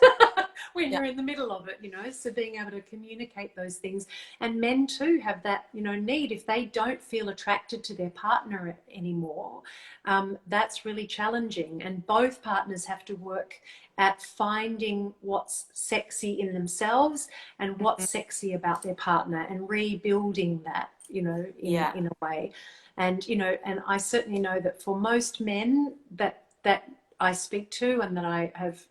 when you're in the middle of it, so being able to communicate those things. And men too have that need, if they don't feel attracted to their partner anymore, that's really challenging, and both partners have to work at finding what's sexy in themselves and what's sexy about their partner, and rebuilding that, in a way. And, and I certainly know that for most men that I speak to, and that I have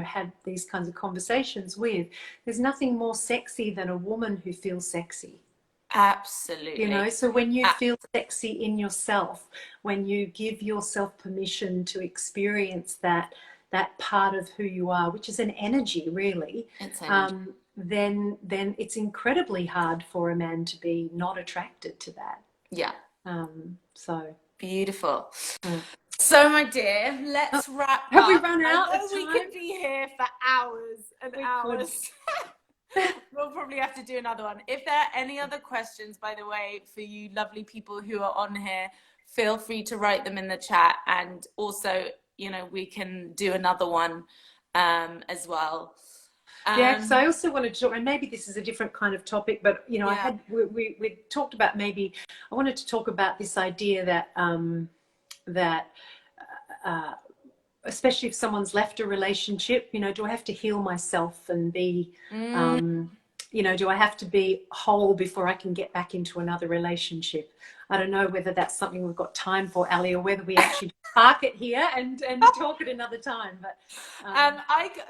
had these kinds of conversations with, there's nothing more sexy than a woman who feels sexy. Absolutely. So when you feel sexy in yourself, when you give yourself permission to experience that part of who you are, which is an energy, really, then it's incredibly hard for a man to be not attracted to that. Yeah. So beautiful. So, my dear, let's wrap up. Have we run out I of know time? we could be here for hours and hours. We'll probably have to do another one. If there are any other questions, by the way, for you lovely people who are on here, feel free to write them in the chat. And also, we can do another one as well. Yeah, because I also wanted to talk, and maybe this is a different kind of topic, but we talked about, maybe I wanted to talk about this idea that especially if someone's left a relationship, do I have to heal myself and be you know, do I have to be whole before I can get back into another relationship? I don't know whether that's something we've got time for, Ali, or whether we actually park it here and talk at another time. But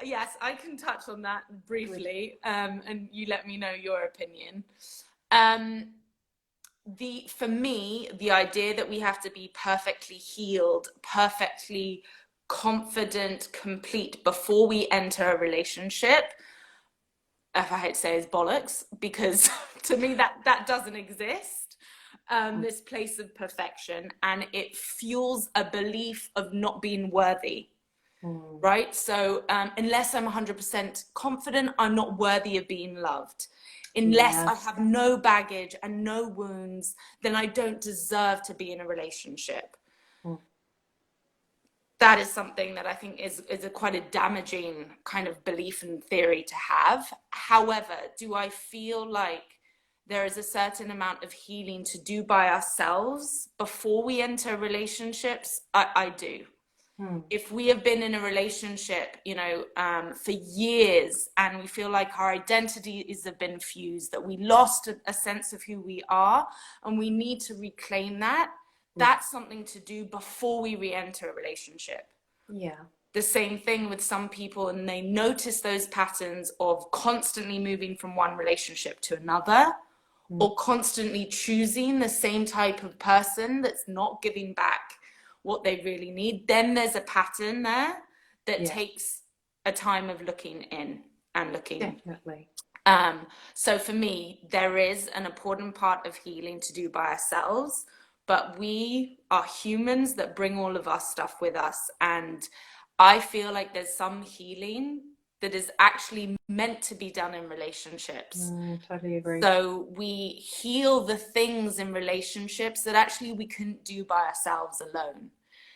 yes, I can touch on that briefly, and you let me know your opinion. For me, the idea that we have to be perfectly healed, perfectly confident, complete before we enter a relationship, if I hate to say, is bollocks, because to me that doesn't exist. This place of perfection, and it fuels a belief of not being worthy. Right? So unless I'm 100% confident I'm not worthy of being loved, unless I have no baggage and no wounds, then I don't deserve to be in a relationship. That is something that I think is quite a damaging kind of belief and theory to have. However, do I feel like there is a certain amount of healing to do by ourselves before we enter relationships? I do. If we have been in a relationship, you know, for years, and we feel like our identities have been fused, that we lost a sense of who we are, and we need to reclaim that, that's something to do before we re-enter a relationship. Yeah. The same thing with some people, and they notice those patterns of constantly moving from one relationship to another, or constantly choosing the same type of person that's not giving back what they really need. Then there's a pattern there that takes a time of looking in and looking. Definitely. So for me, there is an important part of healing to do by ourselves, but we are humans that bring all of our stuff with us. And I feel like there's some healing that is actually meant to be done in relationships. Totally agree. So we heal the things in relationships that actually we couldn't do by ourselves alone.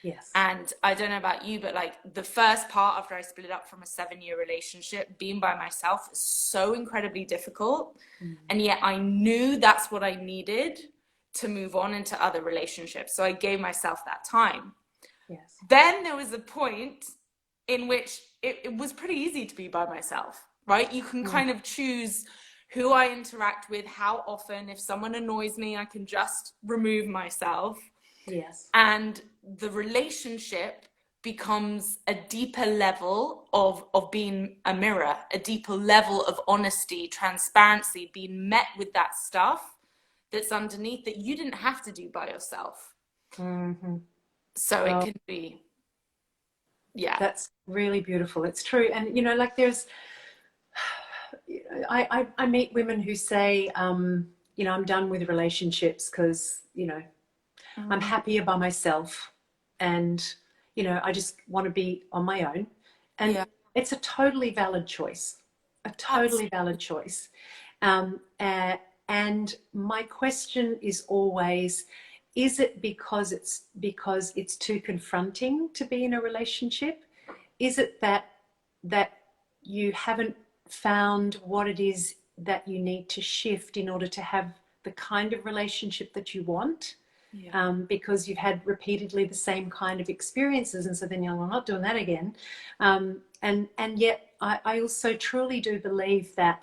Yes. And I don't know about you, but like the first part after I split up from a 7-year relationship, being by myself is so incredibly difficult. And yet I knew that's what I needed to move on into other relationships. So I gave myself that time. Yes. Then there was a point in which it was pretty easy to be by myself, right? You can kind of choose who I interact with, how often. If someone annoys me, I can just remove myself. Yes. And the relationship becomes a deeper level of being a mirror, a deeper level of honesty, transparency, being met with that stuff that's underneath that you didn't have to do by yourself. So it can be, That's really beautiful. It's true. And, you know, like there's, I meet women who say, you know, I'm done with relationships because, you know, I'm happier by myself and, you know, I just want to be on my own. And it's a totally valid choice, a totally valid choice. And my question is always, is it because it's too confronting to be in a relationship? Is it that you haven't found what it is that you need to shift in order to have the kind of relationship that you want? Because you've had repeatedly the same kind of experiences, and so then you're not doing that again. And yet I also truly do believe that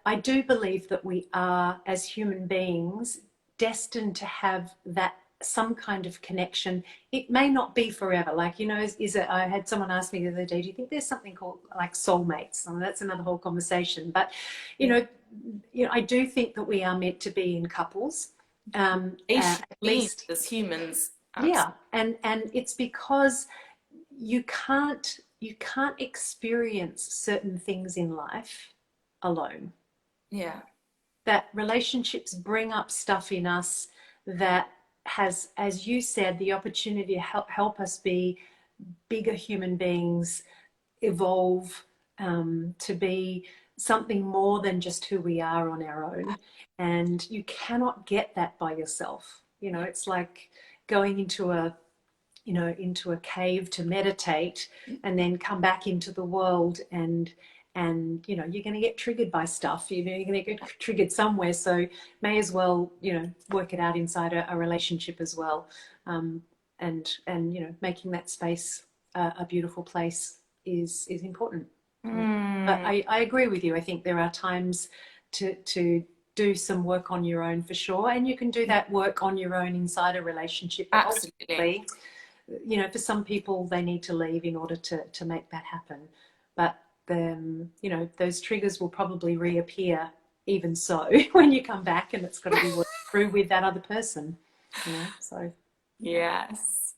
I do believe that we are, as human beings, destined to have that some kind of connection. It may not be forever. Like, you know, is it, I had someone ask me the other day, do you think there's something called like soulmates? And that's another whole conversation. But, you know, I do think that we are meant to be in couples. At least as humans. Yeah. And it's because you can't experience certain things in life alone. Yeah. That relationships bring up stuff in us that has, as you said, the opportunity to help us be bigger human beings, evolve, to be something more than just who we are on our own. And you cannot get that by yourself. You know, it's like going into a cave to meditate and then come back into the world, and you know, you're going to get triggered by stuff. You know, you're going to get triggered somewhere, so may as well, you know, work it out inside a relationship as well. And you know, making that space a beautiful place is important. But I agree with you. I think there are times to do some work on your own for sure. And you can do that work on your own inside a relationship. But Absolutely. ultimately, for some people, they need to leave in order to make that happen. But those triggers will probably reappear even so when you come back, and it's got to be worked through with that other person. So Yes.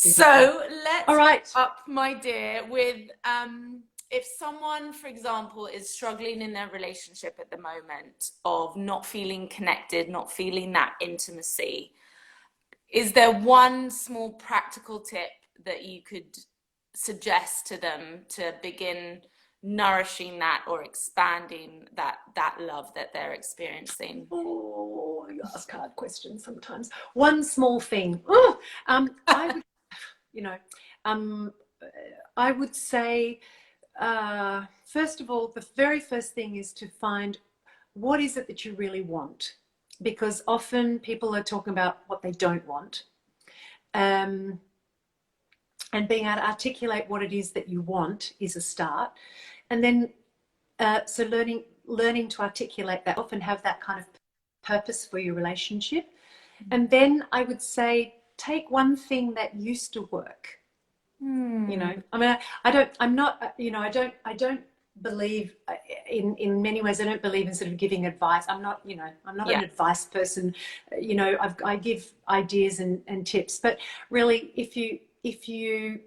beautiful. So All let's right. wrap up, my dear, with if someone, for example, is struggling in their relationship at the moment of not feeling connected, not feeling that intimacy, is there one small practical tip that you could suggest to them to begin nourishing that or expanding that love that they're experiencing? Oh, you ask hard questions sometimes. One small thing. Oh, I would, you know, um, I would say, first of all, the very first thing is to find what is it that you really want, because often people are talking about what they don't want, and being able to articulate what it is that you want is a start, and then so learning to articulate that, often have that kind of purpose for your relationship. And then I would say, take one thing that used to work. I mean, I don't believe in many ways, I don't believe in sort of giving advice. I'm not Yeah. an advice person. I give ideas and tips, but really, if you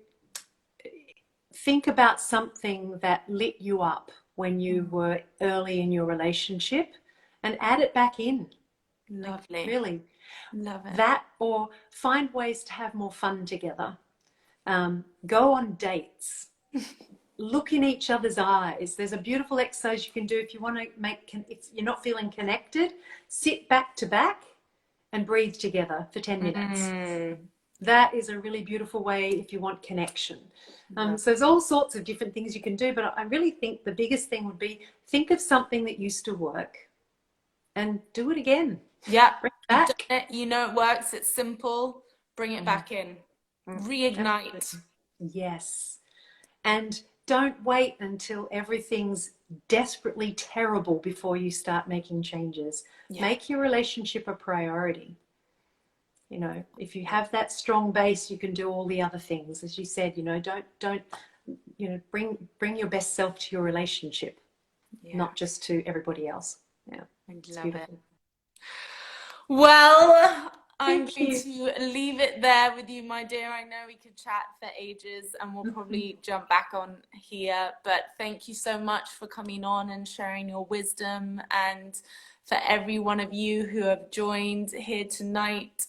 think about something that lit you up when you were early in your relationship and add it back in. Lovely. Really. Love it. That, or find ways to have more fun together. Go on dates. Look in each other's eyes. There's a beautiful exercise you can do if you want to if you're not feeling connected, sit back to back and breathe together for 10 minutes. That is a really beautiful way if you want connection. So there's all sorts of different things you can do, but I really think the biggest thing would be, think of something that used to work and do it again. Yeah. Bring it back. It works. It's simple. Bring it back in. Reignite. Absolutely. Yes. And don't wait until everything's desperately terrible before you start making changes. Yeah. Make your relationship a priority. If you have that strong base, you can do all the other things. As you said, don't bring your best self to your relationship, not just to everybody else. Yeah, I love it. beautiful. Well, I'm Thank going you. to leave it there with you, my dear. I know we could chat for ages and we'll probably jump back on here, but thank you so much for coming on and sharing your wisdom, and for every one of you who have joined here tonight.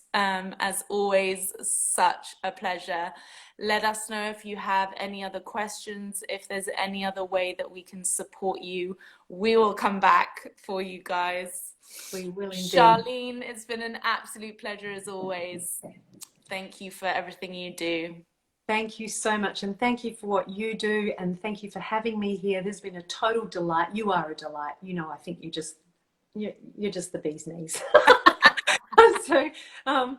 As always, such a pleasure. Let us know if you have any other questions, if there's any other way that we can support you. We will come back for you guys. We will indeed. Sharlene, it's been an absolute pleasure as always. Thank you for everything you do. Thank you so much, and thank you for what you do, and thank you for having me here. There's been a total delight. You are a delight. I think you're just the bee's knees. So, and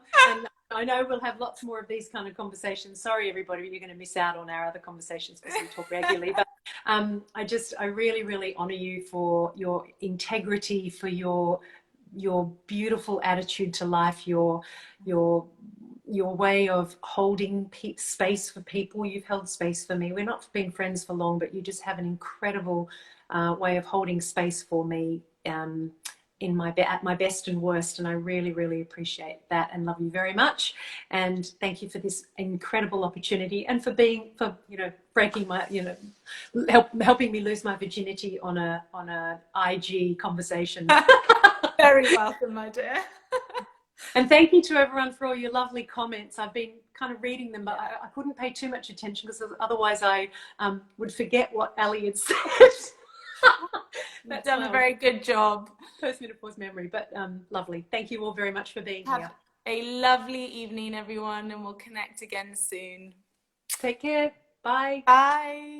I know we'll have lots more of these kind of conversations. Sorry, everybody, but you're going to miss out on our other conversations because we talk regularly. But I really, really honour you for your integrity, for your beautiful attitude to life, your way of holding space for people. You've held space for me. We're not been friends for long, but you just have an incredible way of holding space for me at my best and worst, and I really, really appreciate that and love you very much. And thank you for this incredible opportunity, and for breaking my helping me lose my virginity on a IG conversation. Very welcome, my dear. And thank you to everyone for all your lovely comments. I've been kind of reading them, but I couldn't pay too much attention because otherwise I would forget what Ali had said. You've done a very good job. Post-menopause memory, but lovely. Thank you all very much for being here. Have a lovely evening, everyone, and we'll connect again soon. Take care. Bye. Bye.